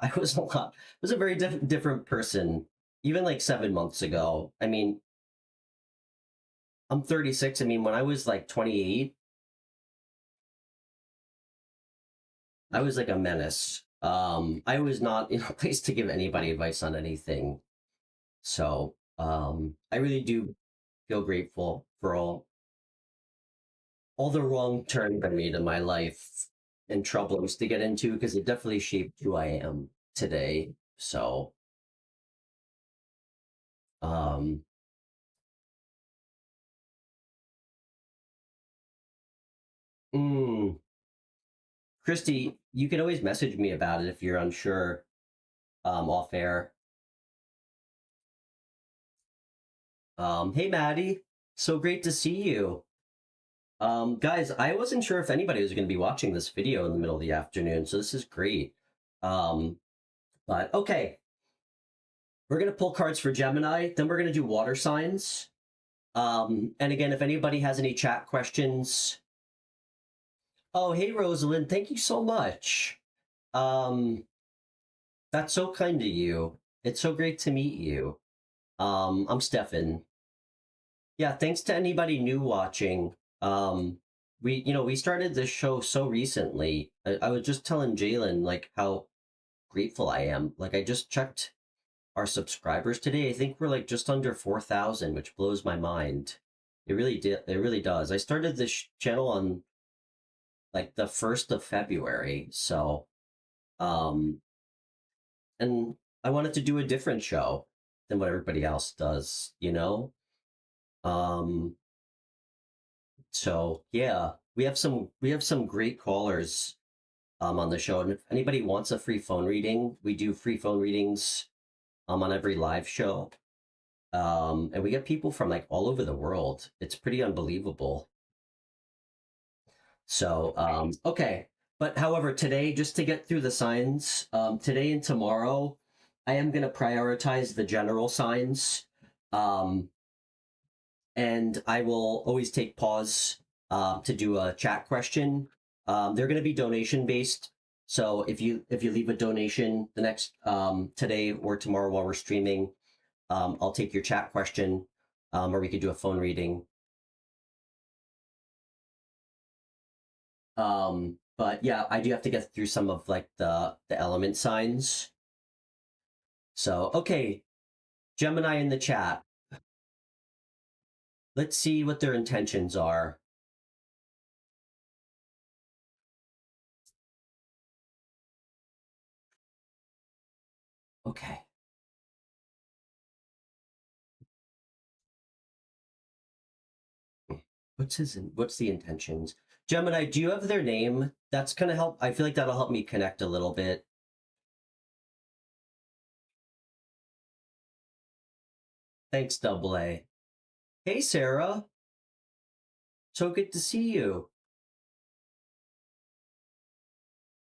I was was a very different person, even like 7 months ago. I mean, I'm 36. I mean, when I was like 28, I was like a menace. I was not in a place to give anybody advice on anything. So, I really do feel grateful for all the wrong turns I made in my life and troubles to get into because it definitely shaped who I am today. So, um, mm, Christy, you can always message me about it if you're unsure, off air. Hey, Maddie, so great to see you. Guys, I wasn't sure if anybody was going to be watching this video in the middle of the afternoon, so this is great. Um, but okay, we're going to pull cards for Gemini, then we're going to do water signs. And again, if anybody has any chat questions, oh, hey, Rosalind, thank you so much. Um, that's so kind of you. It's so great to meet you. I'm Stefan. Yeah, thanks to anybody new watching. We started this show so recently. I was just telling Jalen like how grateful I am. Like I just checked our subscribers today. I think we're like just under 4,000, which blows my mind. It really did. It really does. I started this channel on like the 1st of February. So, um, and I wanted to do a different show than what everybody else does, you know? Um, so yeah, we have some great callers on the show. And if anybody wants a free phone reading, we do free phone readings on every live show. And we get people from like all over the world. It's pretty unbelievable. So, okay. But however, today, just to get through the signs, today and tomorrow, I am going to prioritize the general signs. Um, and I will always take pause to do a chat question. They're going to be donation based. So if you leave a donation the next today or tomorrow while we're streaming, I'll take your chat question, or we could do a phone reading. But yeah, I do have to get through some of like the element signs. So okay, Gemini in the chat. Let's see what their intentions are. Okay. What's the intentions? Gemini, do you have their name? That's gonna help. I feel like that'll help me connect a little bit. Thanks, Double A. Hey, Sarah. So good to see you.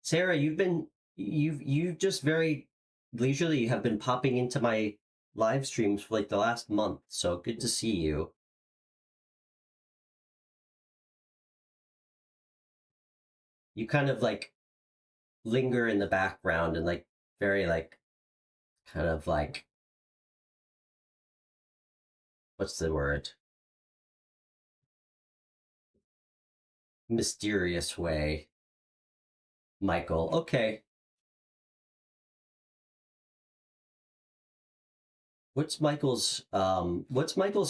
Sarah, you've just very leisurely have been popping into my live streams for like the last month. So good to see you. You kind of like linger in the background and like very like kind of like what's the word? Mysterious way. Michael. Okay. What's Michael's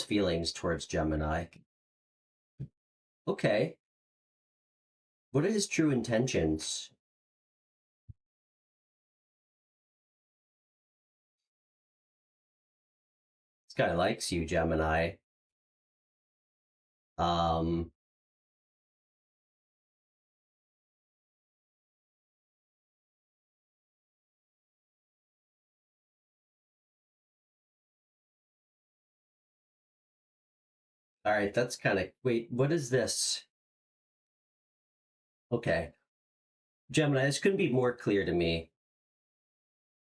feelings towards Gemini? Okay. What are his true intentions? This guy likes you, Gemini. Um all right, that's kind of wait, what is this? Okay. Gemini, this couldn't be more clear to me.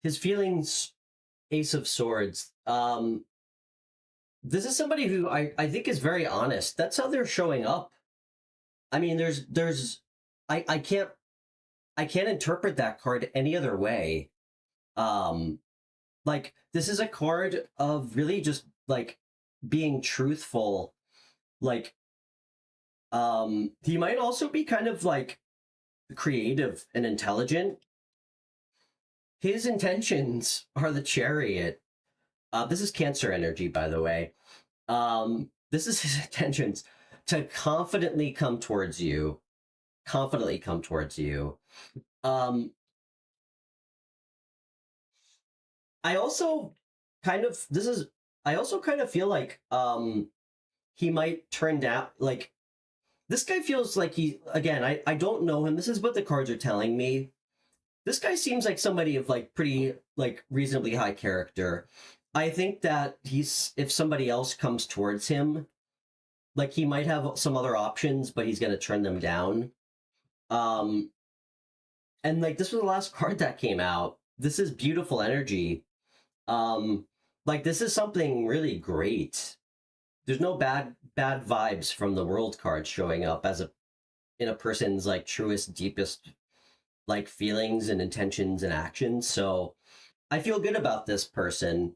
His feelings Ace of Swords. This is somebody who I think is very honest. That's how they're showing up. I mean, I can't interpret that card any other way. Um, like this is a card of really just like being truthful. Like, he might also be kind of like creative and intelligent. His intentions are the Chariot. This is Cancer energy, by the way. This is his intentions to confidently come towards you. Confidently come towards you. I also kind of this is I also kind of feel like he might turn down like this guy feels like he again, I don't know him. This is what the cards are telling me. This guy seems like somebody of like pretty like reasonably high character. I think that he's if somebody else comes towards him, like he might have some other options, but he's gonna turn them down. Um and like this was the last card that came out. This is beautiful energy. Um like this is something really great. There's no bad vibes from the world card showing up as a in a person's like truest, deepest like feelings and intentions and actions. So I feel good about this person.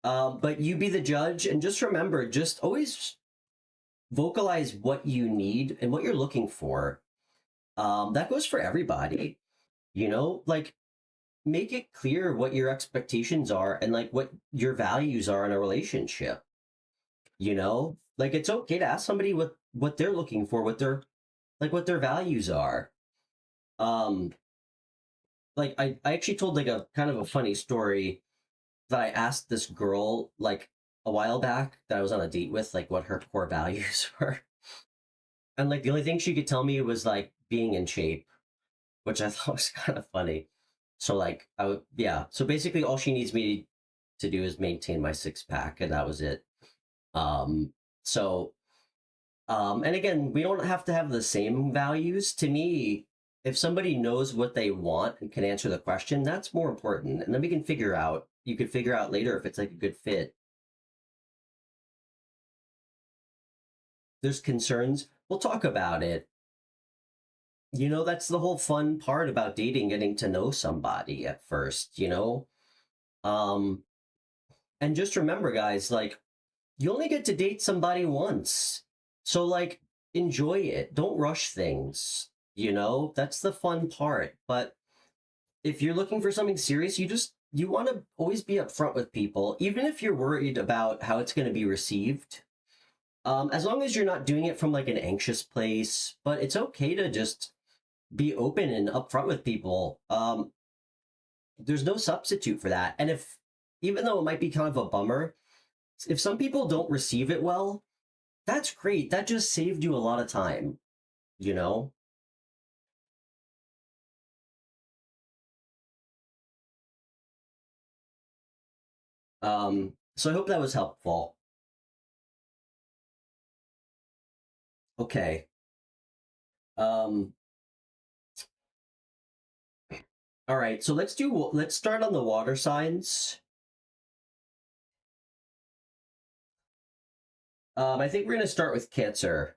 But you be the judge and just remember, just always vocalize what you need and what you're looking for. That goes for everybody, you know, like make it clear what your expectations are and like what your values are in a relationship, you know, like it's okay to ask somebody what they're looking for, what their values are. Um, like I actually told like a kind of a funny story that I asked this girl like a while back that I was on a date with, like what her core values were. And like the only thing she could tell me was like being in shape, which I thought was kind of funny. So like I would yeah. So basically all she needs me to do is maintain my six pack and that was it. Um so and again, we don't have to have the same values. To me, if somebody knows what they want and can answer the question, that's more important. And then we can figure out, you could figure out later if it's like a good fit. There's concerns, we'll talk about it. You know, that's the whole fun part about dating, getting to know somebody at first, you know? Um, and just remember, guys, like, you only get to date somebody once. So, like, enjoy it. Don't rush things, you know? That's the fun part. But if you're looking for something serious, you want to always be upfront with people, even if you're worried about how it's going to be received. As long as you're not doing it from like an anxious place, but it's okay to just be open and upfront with people. There's no substitute for that. And if, even though it might be kind of a bummer, if some people don't receive it well, that's great. That just saved you a lot of time, you know? So I hope that was helpful. Okay. Um, all right. So let's start on the water signs. I think we're going to start with Cancer.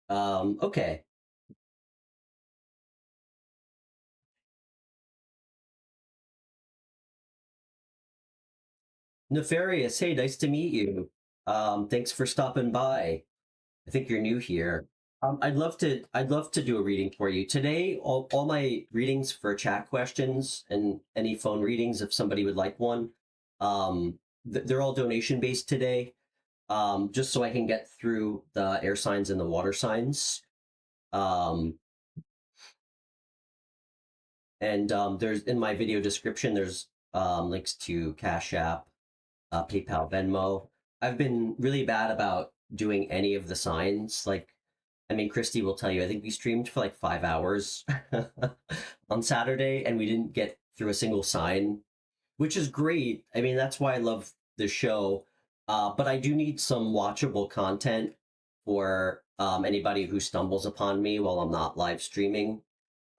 Okay. Nefarious, hey, nice to meet you. Thanks for stopping by. I think you're new here. I'd love to do a reading for you. Today, all my readings for chat questions and any phone readings, if somebody would like one, they're all donation based today. Just so I can get through the air signs and the water signs. Um, and there's in my video description, there's links to Cash App, PayPal, Venmo. I've been really bad about doing any of the signs. Like, I mean, Christy will tell you, I think we streamed for like 5 hours on Saturday and we didn't get through a single sign, which is great. I mean, that's why I love the show. But I do need some watchable content for anybody who stumbles upon me while I'm not live streaming.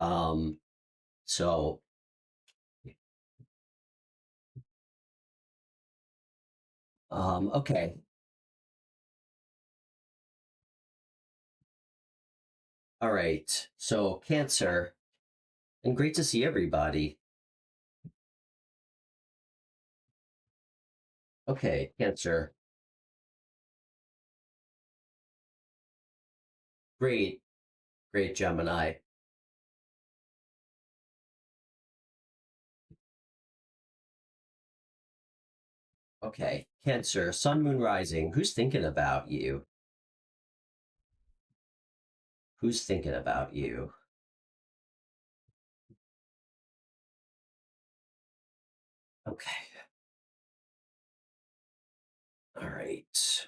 Um, so, okay. All right. So, Cancer, and great to see everybody. Okay, Cancer. Great, great Gemini. Okay, Cancer, Sun, Moon, Rising. Who's thinking about you? Who's thinking about you? Okay. All right.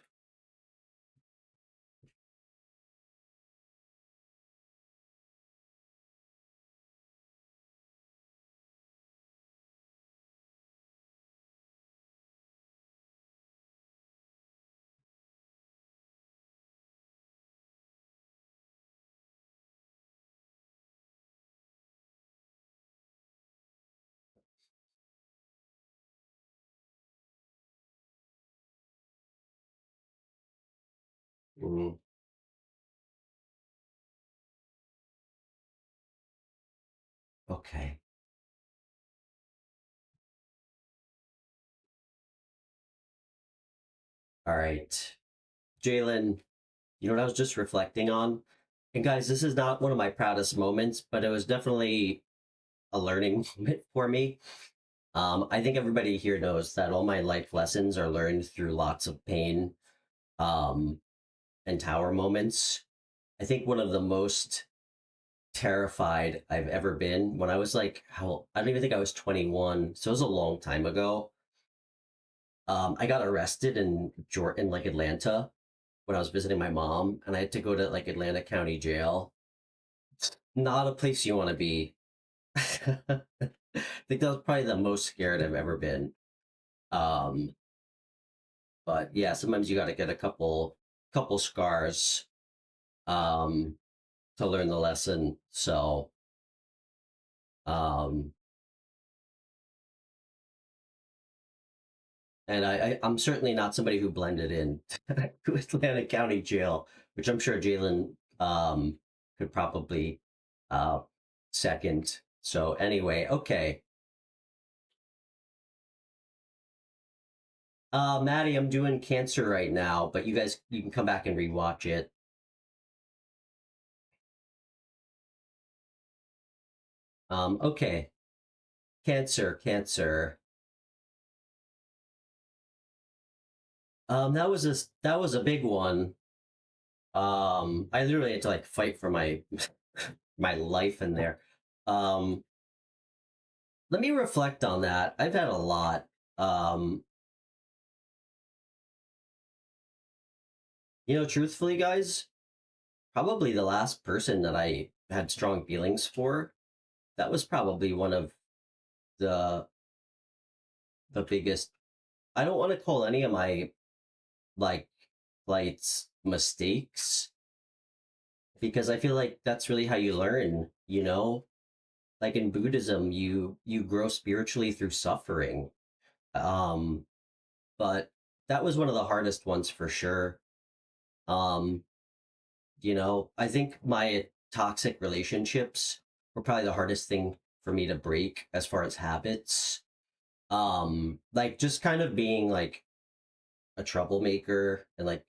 Mm, okay. All right. Jalen, you know what I was just reflecting on? And guys, this is not one of my proudest moments, but it was definitely a learning moment for me. I think everybody here knows that all my life lessons are learned through lots of pain um, and tower moments. I think one of the most terrified I've ever been when I was like, how I don't even think I was 21, so it was a long time ago. I got arrested in Jordan, like Atlanta, when I was visiting my mom, and I had to go to like Atlanta County Jail. Not a place you want to be. I think that was probably the most scared I've ever been. Um, but yeah, sometimes you got to get a couple scars um, to learn the lesson. So um, and I'm certainly not somebody who blended in to Atlanta County Jail, which I'm sure Jalen could probably uh, second. So anyway, okay. Maddie, I'm doing Cancer right now, but you can come back and rewatch it. Okay, Cancer. That was a big one. I literally had to like fight for my my life in there. Um, Let me reflect on that. I've had a lot. Um, Truthfully, guys, probably the last person that I had strong feelings for, that was probably one of the the biggest. I don't want to call any of my like flights mistakes because I feel like that's really how you learn, you know? Like in Buddhism, you grow spiritually through suffering. Um, but that was one of the hardest ones for sure. Um, I think my toxic relationships were probably the hardest thing for me to break as far as habits. Like just kind of being like a troublemaker and like,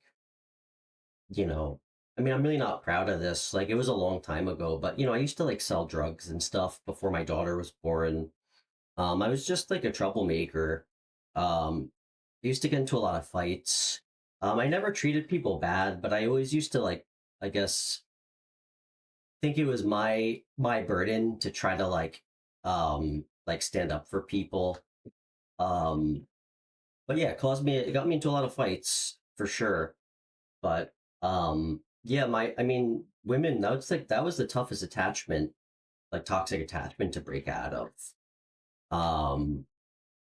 you know, I mean, I'm really not proud of this. Like it was a long time ago, but I used to like sell drugs and stuff before my daughter was born. I was just like a troublemaker. I used to get into a lot of fights. I never treated people bad, but I always used to I guess, think it was my burden to try to like stand up for people. Um, but yeah, it got me into a lot of fights for sure. But yeah, I mean, women. That was the toughest attachment, like toxic attachment to break out of. Um,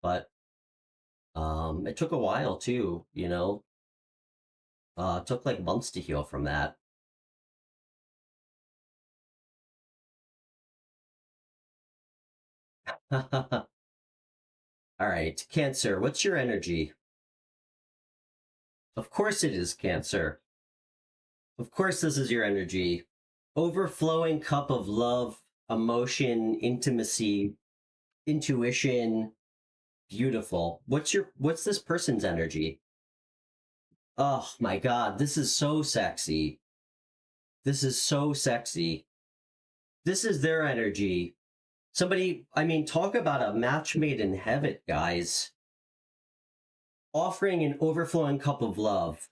but it took a while too. It took like months to heal from that. All right, Cancer, what's your energy? Of course it is Cancer. Of course this is your energy. Overflowing cup of love, emotion, intimacy, intuition. Beautiful. What's this person's energy? Oh my God, this is so sexy. This is so sexy. This is their energy. Somebody, I mean, talk about a match made in heaven, guys. Offering an overflowing cup of love.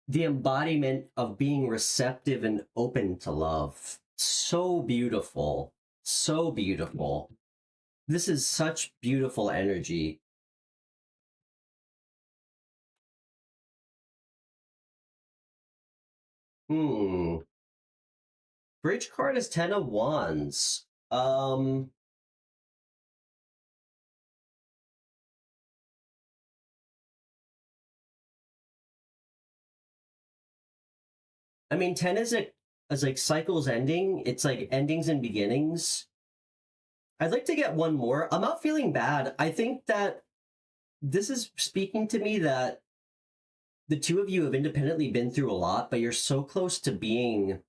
The embodiment of being receptive and open to love. So beautiful. So beautiful. This is such beautiful energy. Hmm. Bridge card is 10 of Wands. I mean, 10 is like cycles ending. It's like endings and beginnings. I'd like to get one more. I'm not feeling bad. I think that this is speaking to me that the two of you have independently been through a lot, but you're so close to being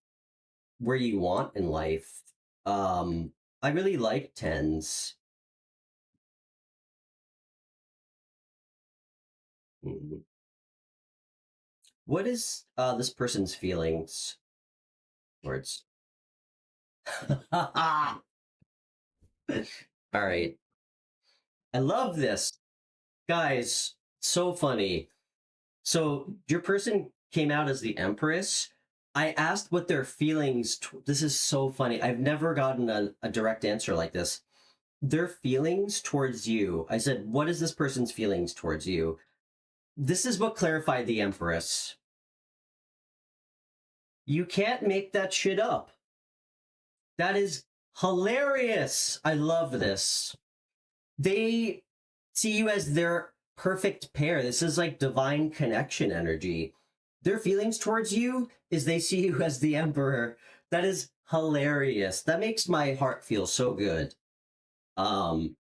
where you want in life. I really like tens. Mhm. What is this person's feelings towards? All right. I love this. Guys, so funny. So your person came out as the Empress. I asked what their feelings. This is so funny. I've never gotten a direct answer like this. Their feelings towards you. I said, what is this person's feelings towards you? This is what clarified the Empress. You can't make that shit up. That is hilarious. I love this. They see you as their perfect pair. This is like divine connection energy. Their feelings towards you is they see you as the emperor. That is hilarious. That makes my heart feel so good. Um,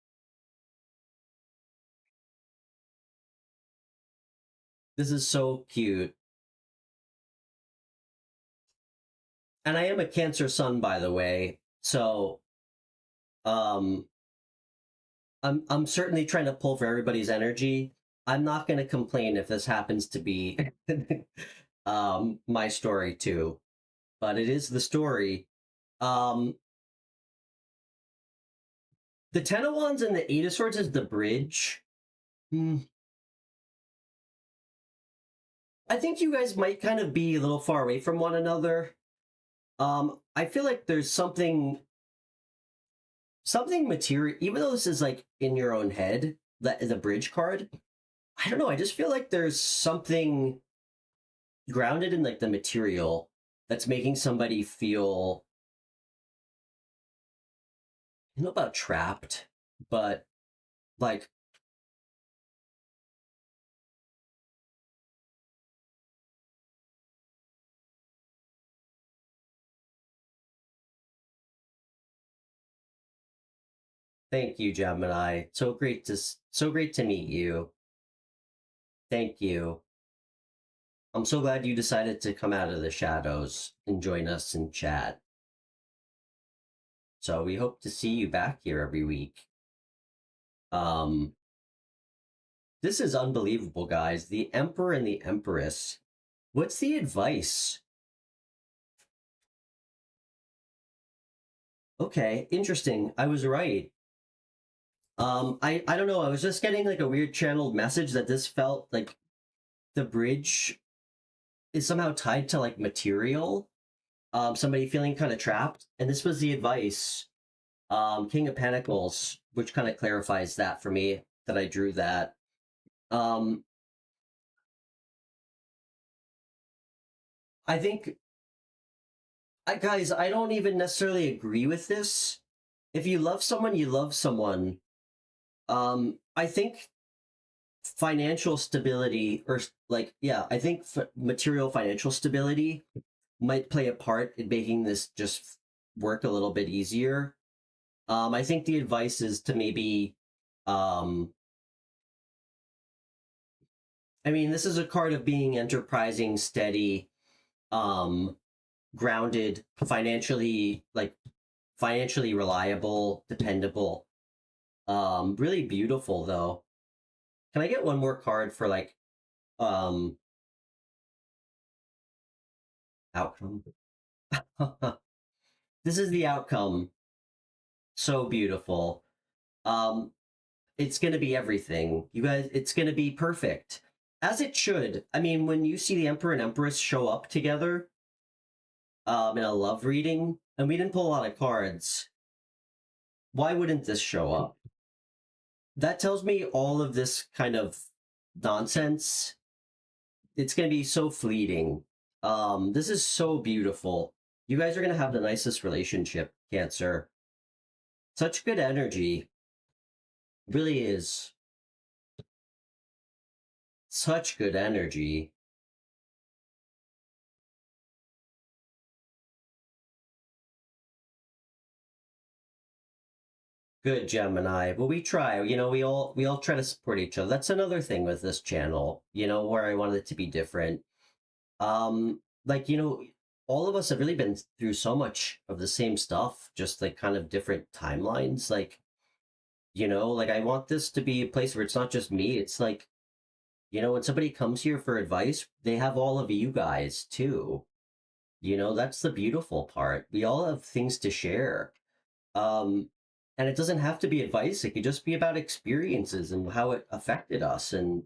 this is so cute. And I am a Cancer sun, by the way. So um I'm certainly trying to pull for everybody's energy. I'm not gonna complain if this happens to be my story too. But it is the story. Um the Ten of Wands and the Eight of Swords is the bridge. Hmm. I think you guys might kind of be a little far away from one another. I feel like there's something material, even though this is like in your own head, the bridge card. I don't know. I just feel like there's something grounded in like the material that's making somebody feel, I don't know about trapped, but like, thank you, Gemini. So great to meet you. Thank you. I'm so glad you decided to come out of the shadows and join us and chat. So we hope to see you back here every week. Um, this is unbelievable, guys. The Emperor and the Empress. What's the advice? Okay, interesting. I was right. I don't know. I was just getting like a weird channeled message that this felt like the bridge is somehow tied to like material. Somebody feeling kind of trapped, and this was the advice. King of Pentacles, which kind of clarifies that for me that I drew that. Um, I think, guys, I don't even necessarily agree with this. If you love someone, you love someone. I think financial stability, or like, yeah, I think material financial stability might play a part in making this just work a little bit easier. I think the advice is to maybe, um, I mean, this is a card of being enterprising, steady, um, grounded, financially reliable, dependable. Really beautiful though. Can I get one more card for like um outcome? This is the outcome. So beautiful. Um, it's gonna be everything. You guys, it's gonna be perfect. As it should. I mean, when you see the Emperor and Empress show up together, in a love reading, and we didn't pull a lot of cards, why wouldn't this show up? That tells me all of this kind of nonsense, it's going to be so fleeting. This is so beautiful. You guys are going to have the nicest relationship, Cancer. Such good energy. Really is. Such good energy. Good, Gemini. Well, we try. We all try to support each other. That's another thing with this channel, where I wanted it to be different. Like, all of us have really been through so much of the same stuff, just like kind of different timelines. Like, like I want this to be a place where it's not just me. It's like, when somebody comes here for advice, they have all of you guys too. That's the beautiful part. We all have things to share. Um, and it doesn't have to be advice. It could just be about experiences and how it affected us. And,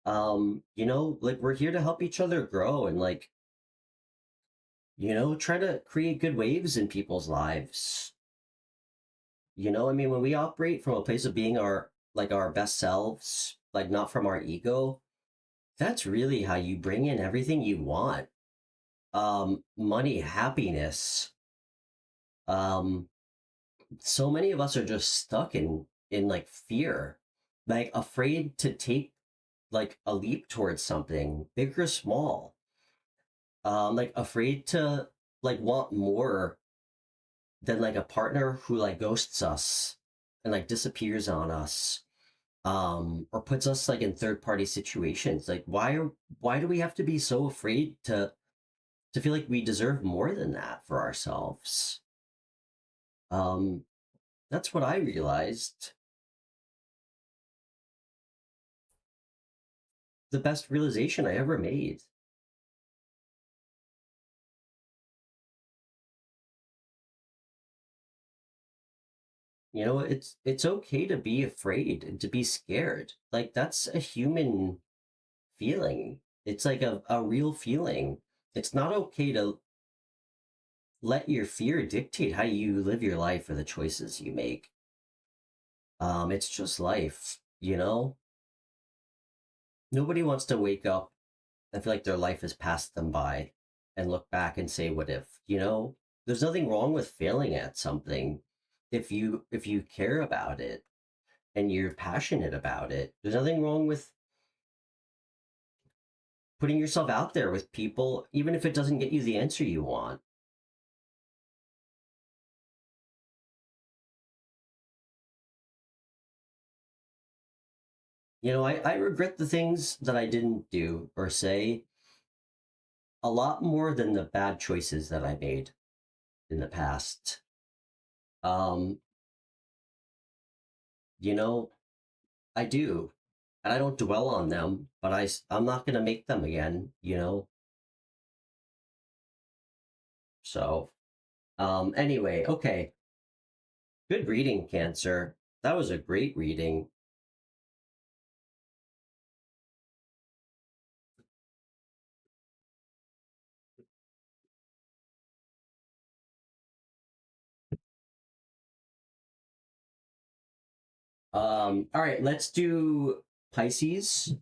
like we're here to help each other grow and like, try to create good waves in people's lives. I mean, when we operate from a place of being our best selves, like not from our ego, that's really how you bring in everything you want. Money, happiness. Um, so many of us are just stuck in like fear, like afraid to take like a leap towards something, big or small. Like afraid to like want more than like a partner who like ghosts us and like disappears on us, or puts us like in third party situations. Like why do we have to be so afraid to feel like we deserve more than that for ourselves? um that's what I realized. The best realization I ever made. It's okay to be afraid and to be scared. Like that's a human feeling. It's like a real feeling. It's not okay to let your fear dictate how you live your life or the choices you make. It's just life. Nobody wants to wake up and feel like their life has passed them by and look back and say, what if? There's nothing wrong with failing at something if you care about it and you're passionate about it. There's nothing wrong with putting yourself out there with people, even if it doesn't get you the answer you want. I regret the things that I didn't do or say a lot more than the bad choices that I made in the past. Um, you know, I do, and I don't dwell on them, but I'm not going to make them again. So, anyway, okay. Good reading, Cancer. That was a great reading. All right, let's do Pisces.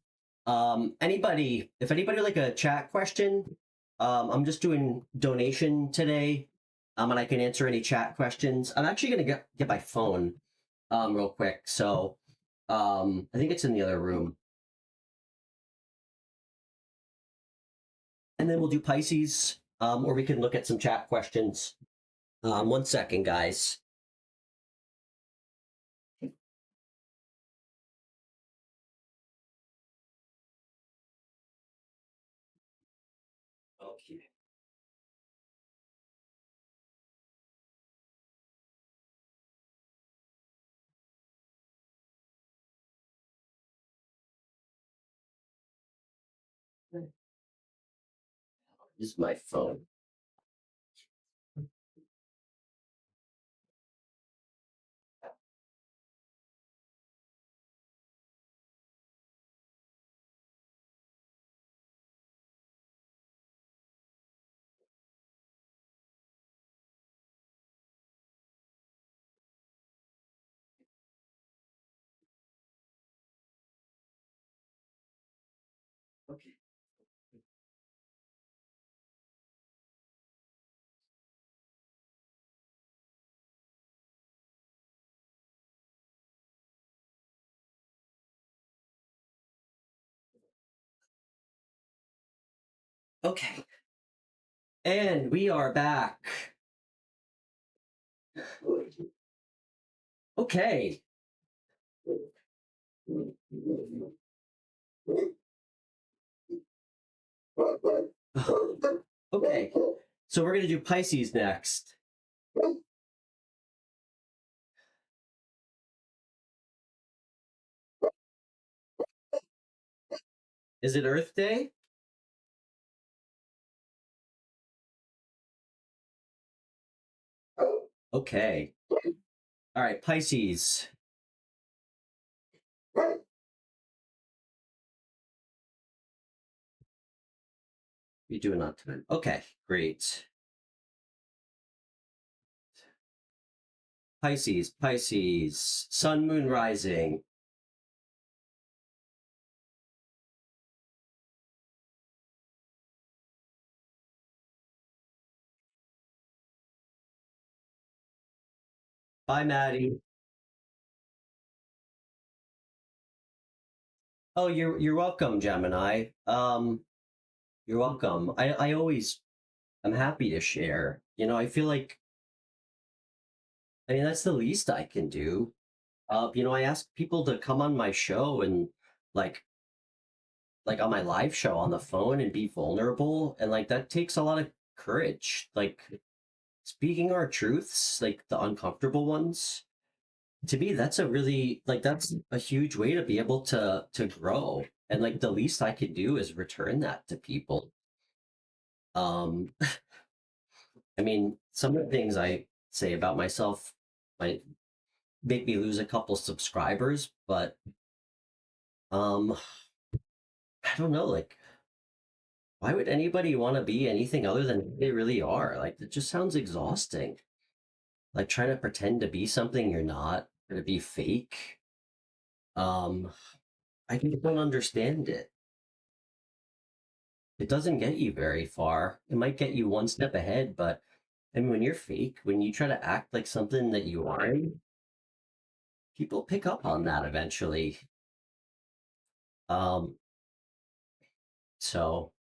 If anybody would like a chat question, I'm just doing donation today, and I can answer any chat questions. I'm actually gonna get my phone, real quick. So, I think it's in the other room, and then we'll do Pisces, or we can look at some chat questions. One second, guys. Okay. This is my phone. Okay. Okay. And we are back. Okay. Okay. So we're going to do Pisces next. Is it Earth Day? Okay. All right, Pisces. You doing on time? Okay, great. Pisces, Pisces, Sun, Moon, Rising. Bye, Maddie. Oh, you're welcome, Gemini. You're welcome. I always I'm happy to share. I feel like that's the least I can do. I ask people to come on my show and like on my live show on the phone and be vulnerable, and like that takes a lot of courage. Like speaking our truths, like the uncomfortable ones. To me, that's that's a huge way to be able to grow. And like the least I could do is return that to people. Um some of the things I say about myself might make me lose a couple subscribers, but um I don't know, like why would anybody want to be anything other than who they really are? Like it just sounds exhausting. Like trying to pretend to be something you're not, or to be fake. Um I just don't understand it. It doesn't get you very far. It might get you one step ahead, but when you're fake, when you try to act like something that you aren't, people pick up on that eventually. Um, so,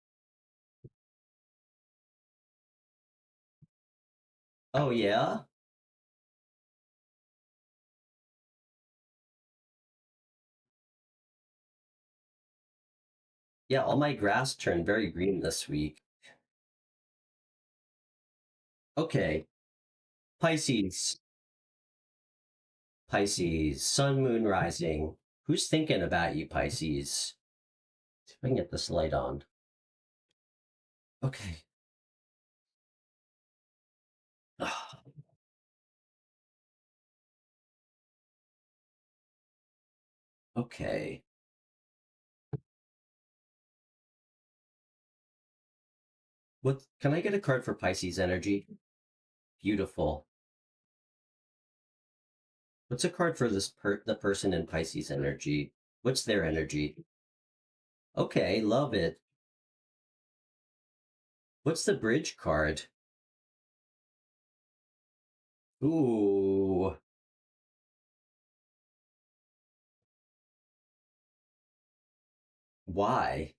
oh yeah, yeah. All my grass turned very green this week. Okay, Pisces, Pisces, Sun, Moon, Rising. Who's thinking about you, Pisces? See if I can get this light on. Okay. Okay. What can I get a card for Pisces energy? Beautiful. What's a card for the person in Pisces energy? What's their energy? Okay, love it. What's the bridge card? Ooh, why?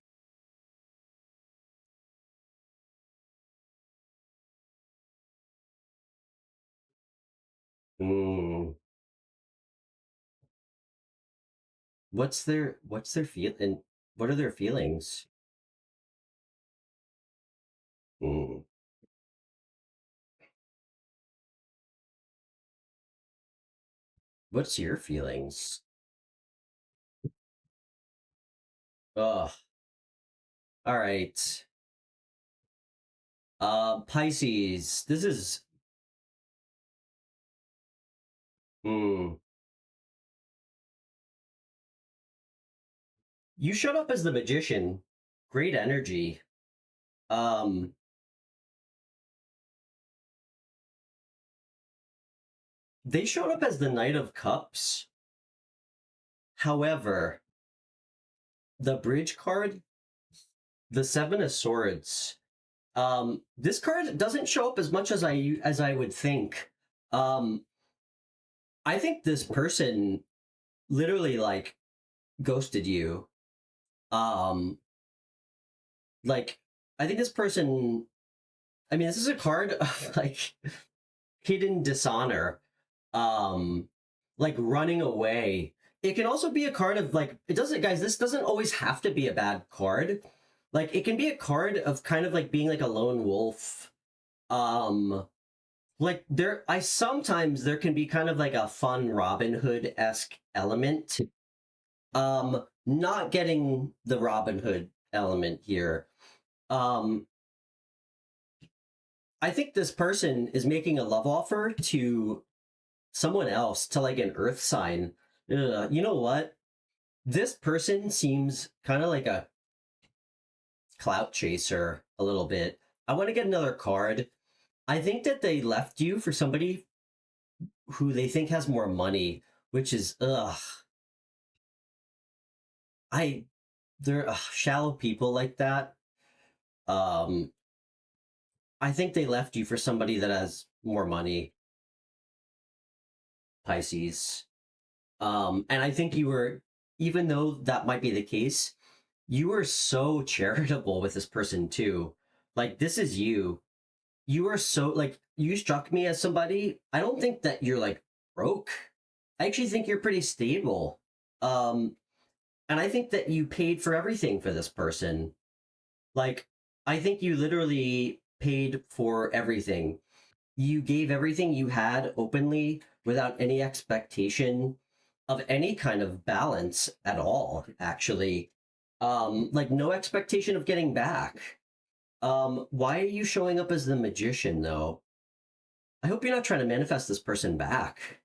Mm, what's their feel and what are their feelings? Mm. What's your feelings? Ugh. All right. Pisces. This is. Mm. You showed up as the magician. Great energy. Um, they showed up as the Knight of Cups. However, the bridge card, the Seven of Swords. This card doesn't show up as much as I would think. Um, I think this person literally like ghosted you. Um, like I think this person. I mean, this is a card of like hidden dishonor, um, like running away. It can also be a card of like it doesn't, guys. This doesn't always have to be a bad card. Like it can be a card of kind of like being like a lone wolf. Um, like I sometimes there can be kind of like a fun Robin Hood esque element. Not getting the Robin Hood element here. Um, I think this person is making a love offer to someone else, to like an earth sign. You know what? This person seems kind of like a clout chaser a little bit. I want to get another card. I think that they left you for somebody who they think has more money, which is ugh. I they're shallow people like that. Um, I think they left you for somebody that has more money, Pisces. And I think you were, even though that might be the case, you were so charitable with this person too. Like this is you. You are so like you struck me as somebody. I don't think that you're like broke. I actually think you're pretty stable. Um, and I think that you paid for everything for this person. Like I think you literally paid for everything. You gave everything you had openly without any expectation of any kind of balance at all, actually. Like no expectation of getting back. Why are you showing up as the magician though? I hope you're not trying to manifest this person back.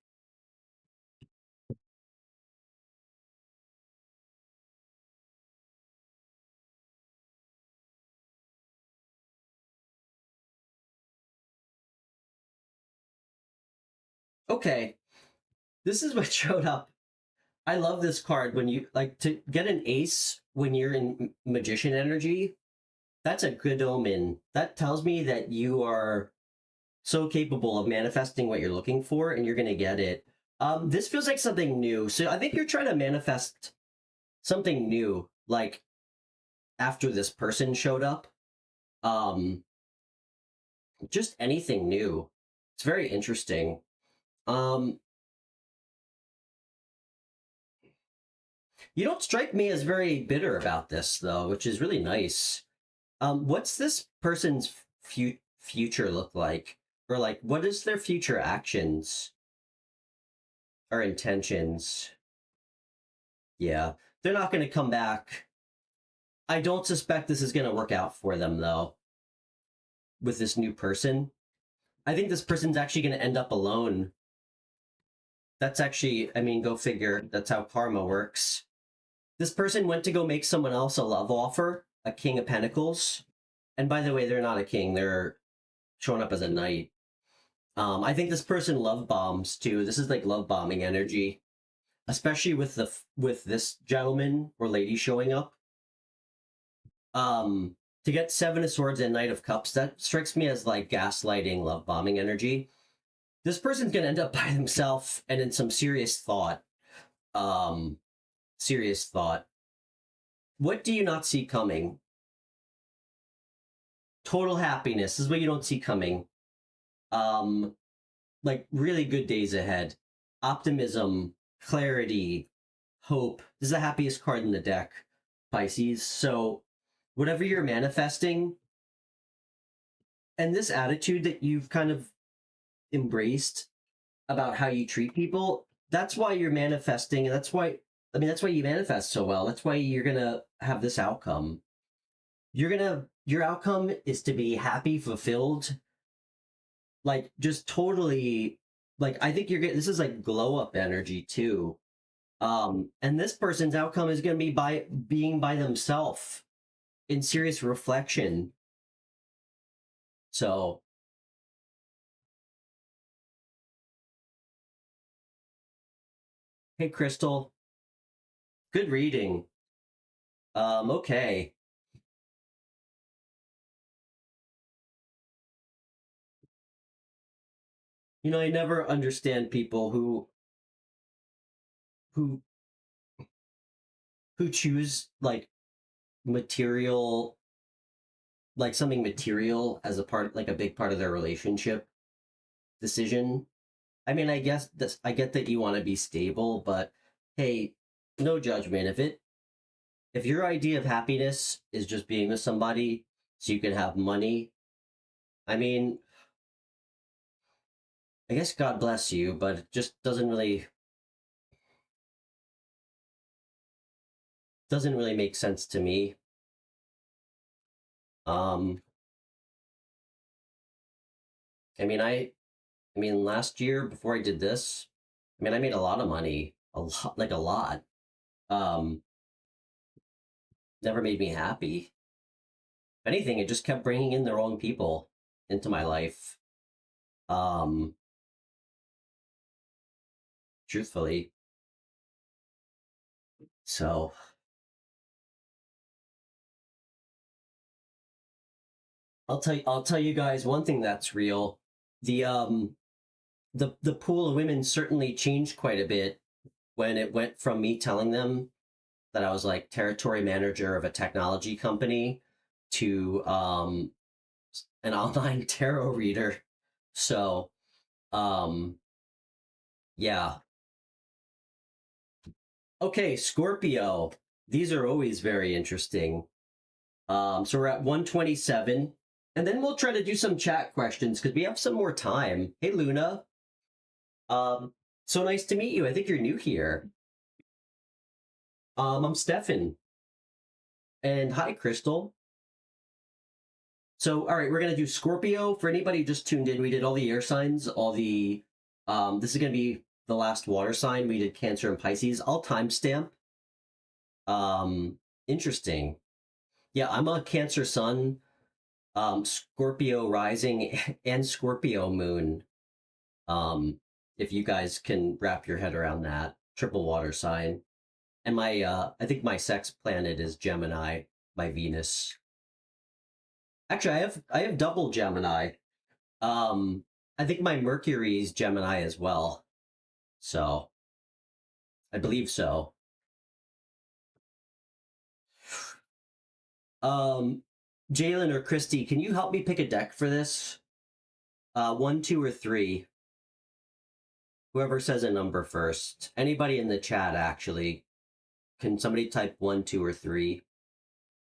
Okay, this is what showed up. I love this card when you like to get an ace when you're in magician energy. That's a good omen. That tells me that you are so capable of manifesting what you're looking for and you're going to get it. This feels like something new. So I think you're trying to manifest something new, like after this person showed up. Um, just anything new. It's very interesting. Um, you don't strike me as very bitter about this though, which is really nice. What's this person's future look like? Or like, what is their future actions or intentions? Yeah, they're not going to come back. I don't suspect this is going to work out for them though with this new person. I think this person's actually going to end up alone. That's actually, I mean, go figure. That's how karma works. This person went to go make someone else a love offer, a king of pentacles. And by the way, they're not a king. They're showing up as a knight. I think this person love bombs too. This is like love bombing energy, especially with with this gentleman or lady showing up. To get Seven of Swords and Knight of Cups, that strikes me as like gaslighting, love bombing energy. This person's gonna end up by himself and in some serious thought. Um, serious thought. What do you not see coming? Total happiness this is what you don't see coming. Um, like really good days ahead. Optimism, clarity, hope. This is the happiest card in the deck, Pisces. So whatever you're manifesting, and this attitude that you've kind of embraced about how you treat people, that's why you're manifesting, and that's why, I mean, that's why you manifest so well. That's why you're gonna have this outcome. Your outcome is to be happy, fulfilled, like just totally, like I think you're getting, this is like glow up energy too. And this person's outcome is gonna be by being by themselves in serious reflection. So, hey, Crystal, good reading. Okay. You know, I never understand people who who choose like material, like something material as a part, like a big part of their relationship decision. I mean, I guess this, I get that you want to be stable, but hey, no judgment. If your idea of happiness is just being with somebody so you can have money, I mean, I guess God bless you, but it just doesn't really make sense to me. Um, I mean, I mean, last year before I did this, I mean, I made a lot of money, a lot, like a lot. Um, Never made me happy. If anything, it just kept bringing in the wrong people into my life. Um, Truthfully. So I'll tell you guys one thing that's real. The the pool of women certainly changed quite a bit when it went from me telling them that I was like territory manager of a technology company to an online tarot reader. So um yeah. Okay, Scorpio. These are always very interesting. So we're at 127. And then we'll try to do some chat questions because we have some more time. Hey Luna. So nice to meet you. I think you're new here. I'm Stefan. And hi, Crystal. So, all right, we're gonna do Scorpio. For anybody who just tuned in, we did all the air signs, all the this is gonna be the last water sign. We did Cancer and Pisces. I'll timestamp. Um, Interesting. Yeah, I'm a Cancer sun, Scorpio rising, and Scorpio moon. If you guys can wrap your head around that. Triple water sign. And my I think my sex planet is Gemini, my Venus. Actually, I have double Gemini. Um, I think my Mercury is Gemini as well. So I believe so. Um, Jalen or Christy, can you help me pick a deck for this? One, two, or three. Whoever says a number first. Anybody in the chat, actually. Can somebody type one, two, or three?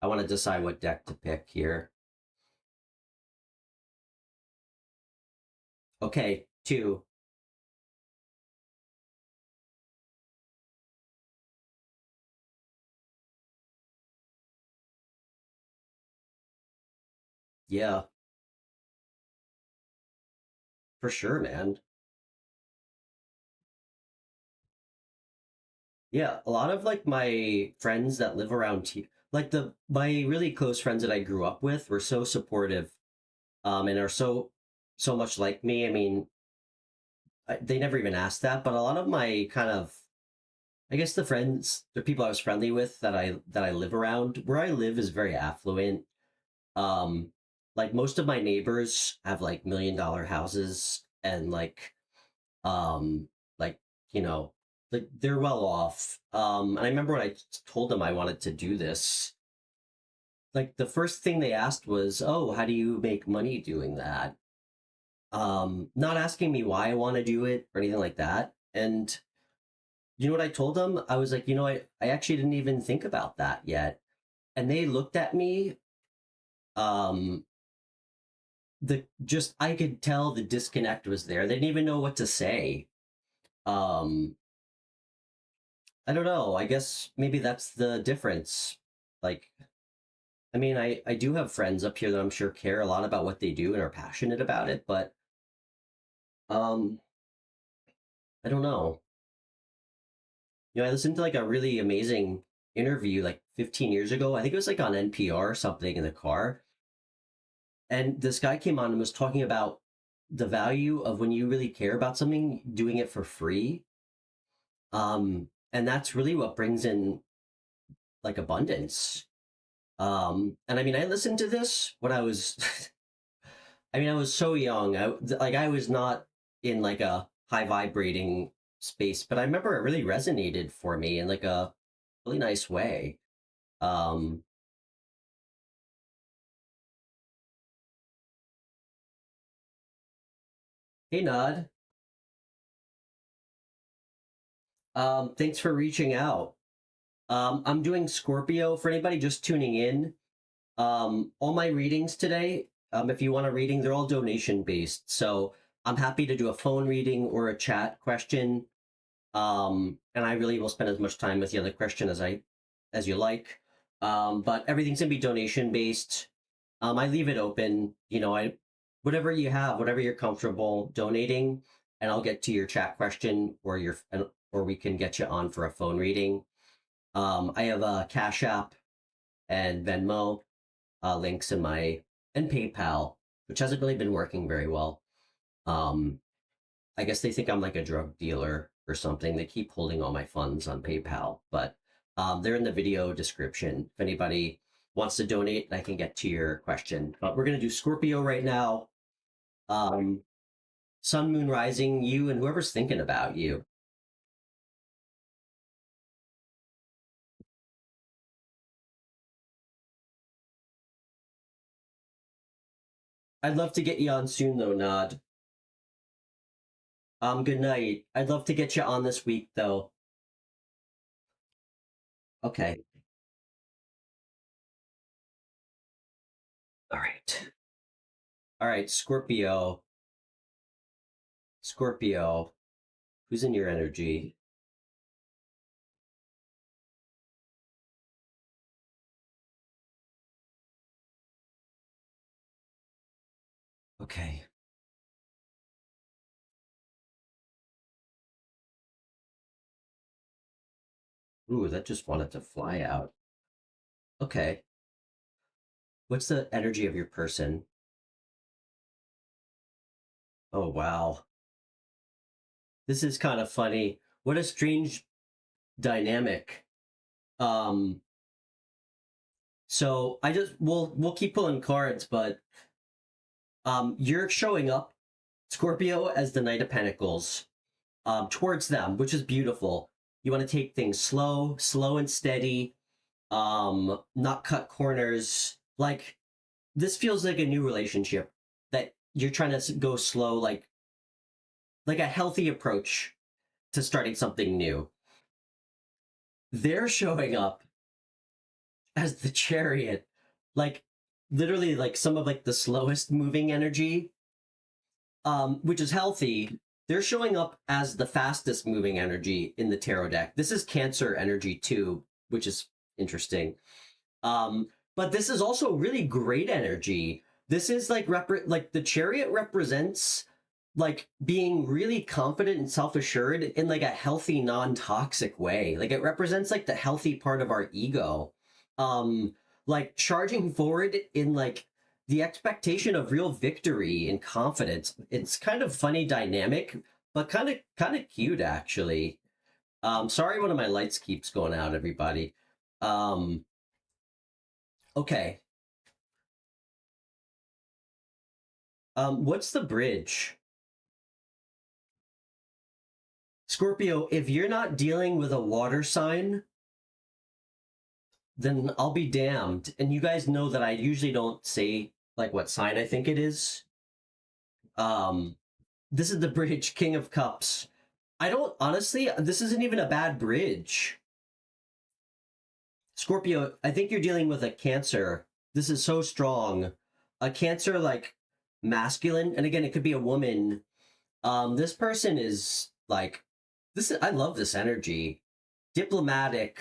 I want to decide what deck to pick here. Okay, two. Yeah, for sure, man. Yeah, a lot of like my friends that live around here, like the my really close friends that I grew up with were so supportive, and are so much like me. I mean, they never even asked that, but a lot of my kind of, I guess the people I was friendly with that I live around, where I live is very affluent. Um, like most of my neighbors have like $1 million houses and um like you know like they're well off. And I remember when I told them I wanted to do this, like the first thing they asked was, oh, how do you make money doing that? Not asking me why I want to do it or anything like that. And you know what I told them? I was like, you know, I actually didn't even think about that yet. And they looked at me um I could tell the disconnect was there. They didn't even know what to say. Um, I don't know. I guess maybe that's the difference. Like, I mean, I do have friends up here that I'm sure care a lot about what they do and are passionate about it, but um, I don't know. I listened to like a really amazing interview like 15 years ago. I think it was like on NPR or something in the car. And this guy came on and was talking about the value of when you really care about something, doing it for free. And that's really what brings in like abundance. And I mean, I listened to this when I was, I mean, I was so young. I was not in like a high vibrating space, but I remember it really resonated for me in like a really nice way. Um, hey, Nod. Thanks for reaching out. I'm doing Scorpio for anybody just tuning in. All my readings today, if you want a reading, they're all donation based. So I'm happy to do a phone reading or a chat question. And I really will spend as much time with the other question as you like. But everything's gonna be donation based. I leave it open. Whatever you have, whatever you're comfortable donating, and I'll get to your chat question or we can get you on for a phone reading. I have a Cash App and Venmo links in my and PayPal, which hasn't really been working very well. Um, I guess they think I'm like a drug dealer or something. They keep holding all my funds on PayPal, but they're in the video description. If anybody wants to donate, I can get to your question. But we're gonna do Scorpio right now. Um, Sun, Moon, Rising, you, and whoever's thinking about you. I'd love to get you on soon, though, Nod. Good night. I'd love to get you on this week, though. Okay. All right. All right, Scorpio. Scorpio. Who's in your energy? Okay. Ooh, that just wanted to fly out. Okay. What's the energy of your person? Oh, wow. This is kind of funny. What a strange dynamic. Um, so we'll keep pulling cards, but you're showing up, Scorpio, as the Knight of Pentacles, towards them, which is beautiful. You want to take things slow and steady, not cut corners. Like this feels like a new relationship that you're trying to go slow, like a healthy approach to starting something new. They're showing up as the Chariot, like literally like some of like the slowest moving energy, which is healthy. They're showing up as the fastest moving energy in the tarot deck. This is Cancer energy too, which is interesting. But this is also really great energy. This is like the Chariot represents like being really confident and self-assured in like a healthy, non-toxic way. Like it represents like the healthy part of our ego. Like charging forward in like the expectation of real victory and confidence. It's kind of funny dynamic, but kind of cute actually. Sorry one of my lights keeps going out, everybody. Um, okay. What's the bridge? Scorpio, if you're not dealing with a water sign, then I'll be damned. And you guys know that I usually don't say like what sign I think it is. Um, this is the bridge, King of Cups. I don't honestly, this isn't even a bad bridge. Scorpio, I think you're dealing with a Cancer. This is so strong. A Cancer like masculine, and again, it could be a woman. This person is like, I love this energy. Diplomatic,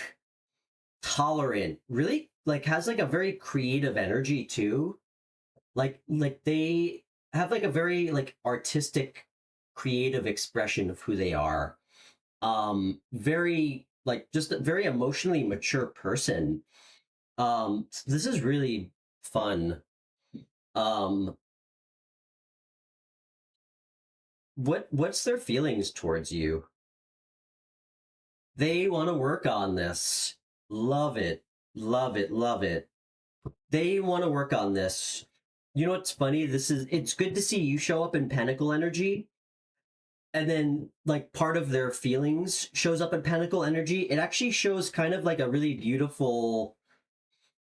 tolerant, really like has like a very creative energy too. Like they have like a very like artistic, creative expression of who they are. Very like just a very emotionally mature person. This is really fun. Um, what's their feelings towards you? They want to work on this. Love it. Love it. Love it. They want to work on this. You know what's funny? It's good to see you show up in Pentacle energy, and then like part of their feelings shows up in Pentacle energy. It actually shows kind of like a really beautiful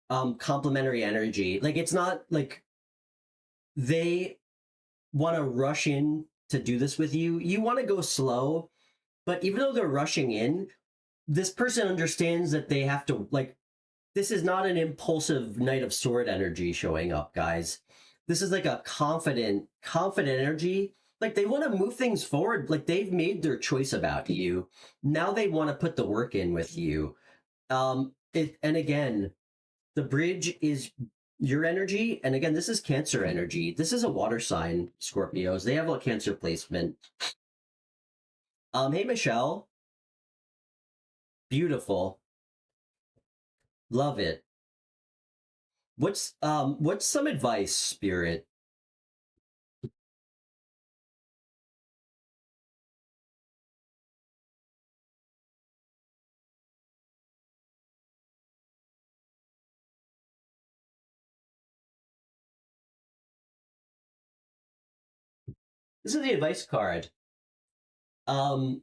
complementary energy. Like it's not like they want to rush in to do this with you. You want to go slow, but even though they're rushing in, this person understands that they have to like this is not an impulsive Knight of Sword energy showing up, guys. This is like a confident energy. Like they want to move things forward. Like they've made their choice about you. Now they want to put the work in with you. And again, the bridge is your energy. And again, this is Cancer energy. This is a water sign, Scorpios. They have a Cancer placement. Hey, Michelle. Beautiful. Love it. What's some advice, Spirit? This is the advice card. Um,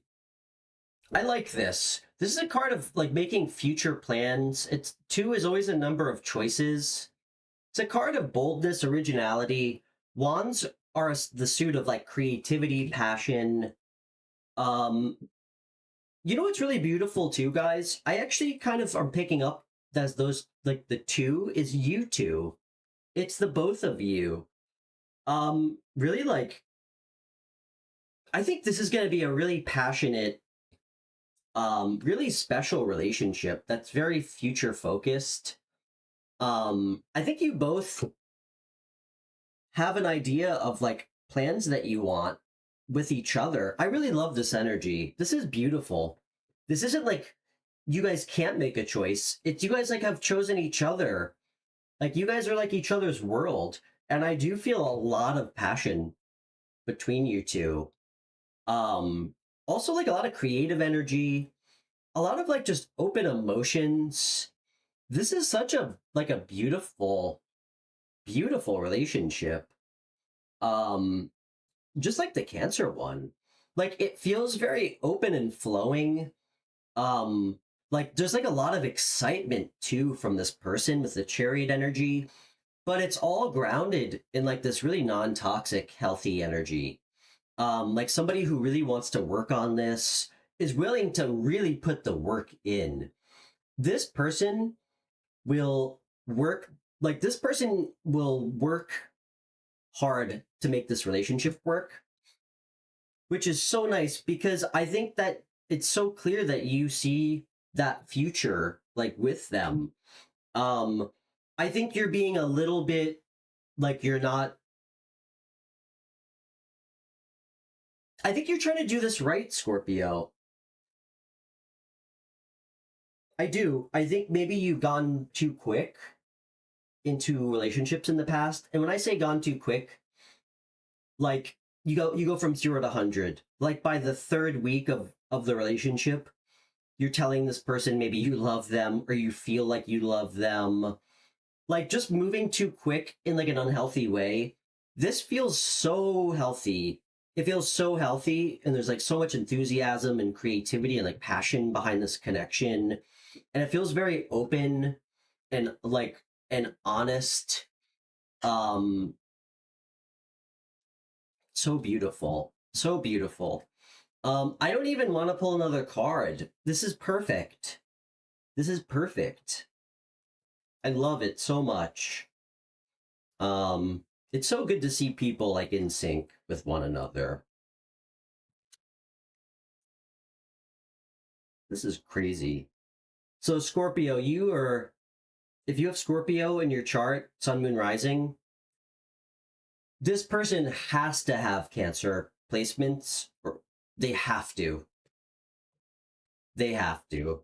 I like this. This is a card of like making future plans. It's two is always a number of choices. It's a card of boldness, originality. Wands are the suit of like creativity, passion. Um, you know what's really beautiful too, guys? I actually kind of am picking up as those like the two is you two. It's the both of you. Really like I think this is going to be a really passionate really special relationship that's very future focused. I think you both have an idea of like plans that you want with each other. I really love this energy. This is beautiful. This isn't like you guys can't make a choice. It's you guys like have chosen each other. Like you guys are like each other's world. And I do feel a lot of passion between you two. Um, Also like a lot of creative energy, a lot of like just open emotions. This is such a like a beautiful, beautiful relationship. Um, just like the Cancer one. Like it feels very open and flowing. Like there's like a lot of excitement too from this person with the Chariot energy, but it's all grounded in like this really non-toxic, healthy energy. Like somebody who really wants to work on this is willing to really put the work in. This person will work like this person will work hard to make this relationship work, which is so nice because I think that it's so clear that you see that future like with them. Um I think you're being a little bit like you're not I think you're trying to do this right, Scorpio. I do. I think maybe you've gone too quick into relationships in the past. And when I say gone too quick, like you go from 0 to 100. Like by the third week of the relationship, you're telling this person maybe you love them or you feel like you love them. Like just moving too quick in like an unhealthy way. This feels so healthy. It feels so healthy and there's like so much enthusiasm and creativity and like passion behind this connection. And it feels very open and like and honest. Um so beautiful. So beautiful. I don't even want to pull another card. This is perfect. This is perfect. I love it so much. Um It's so good to see people like in sync with one another. This is crazy. So Scorpio, if you have Scorpio in your chart, Sun, Moon, Rising, this person has to have Cancer placements, or they have to. They have to.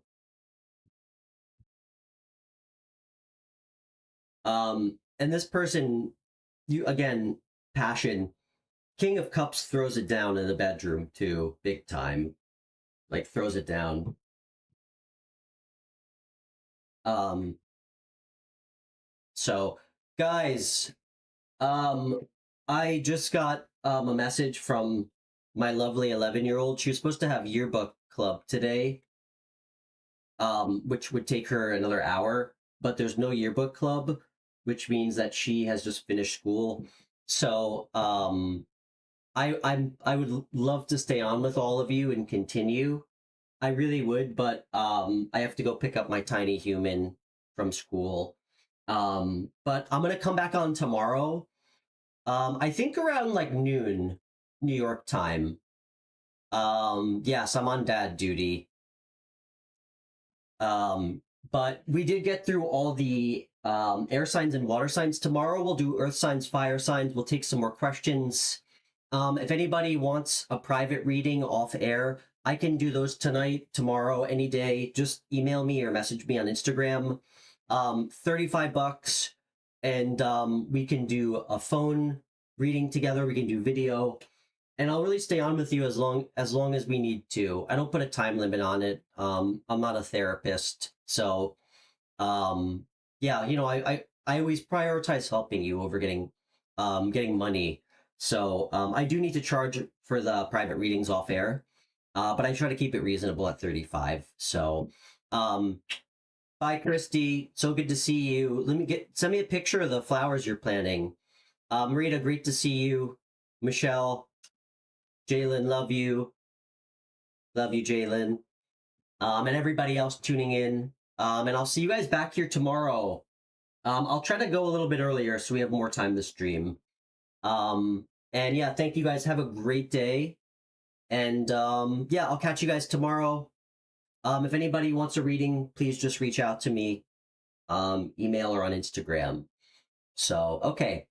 And this person, you again, passion. King of Cups throws it down in the bedroom too, big time. Like throws it down. Um, so guys, I just got a message from my lovely 11-year-old. She was supposed to have yearbook club today, which would take her another hour, but there's no yearbook club, which means that she has just finished school. So I would love to stay on with all of you and continue. I really would, but I have to go pick up my tiny human from school. But I'm gonna come back on tomorrow. I think around like noon, New York time. Yes, I'm on dad duty. But we did get through all the air signs and water signs. Tomorrow we'll do earth signs, fire signs. We'll take some more questions. If anybody wants a private reading off air, I can do those tonight, tomorrow, any day. Just email me or message me on Instagram. $35, and we can do a phone reading together. We can do video, and I'll really stay on with you as long as we need to. I don't put a time limit on it. I'm not a therapist, so yeah, you know, I always prioritize helping you over getting money. So I do need to charge for the private readings off air, but I try to keep it reasonable at 35. So bye, Christy. So good to see you. Send me a picture of the flowers you're planting. Rita, great to see you. Michelle, Jalen, love you. Love you, Jalen. And everybody else tuning in. And I'll see you guys back here tomorrow. I'll try to go a little bit earlier so we have more time to stream. And yeah, thank you guys. Have a great day. And yeah, I'll catch you guys tomorrow. If anybody wants a reading, please just reach out to me, email or on Instagram. So, okay.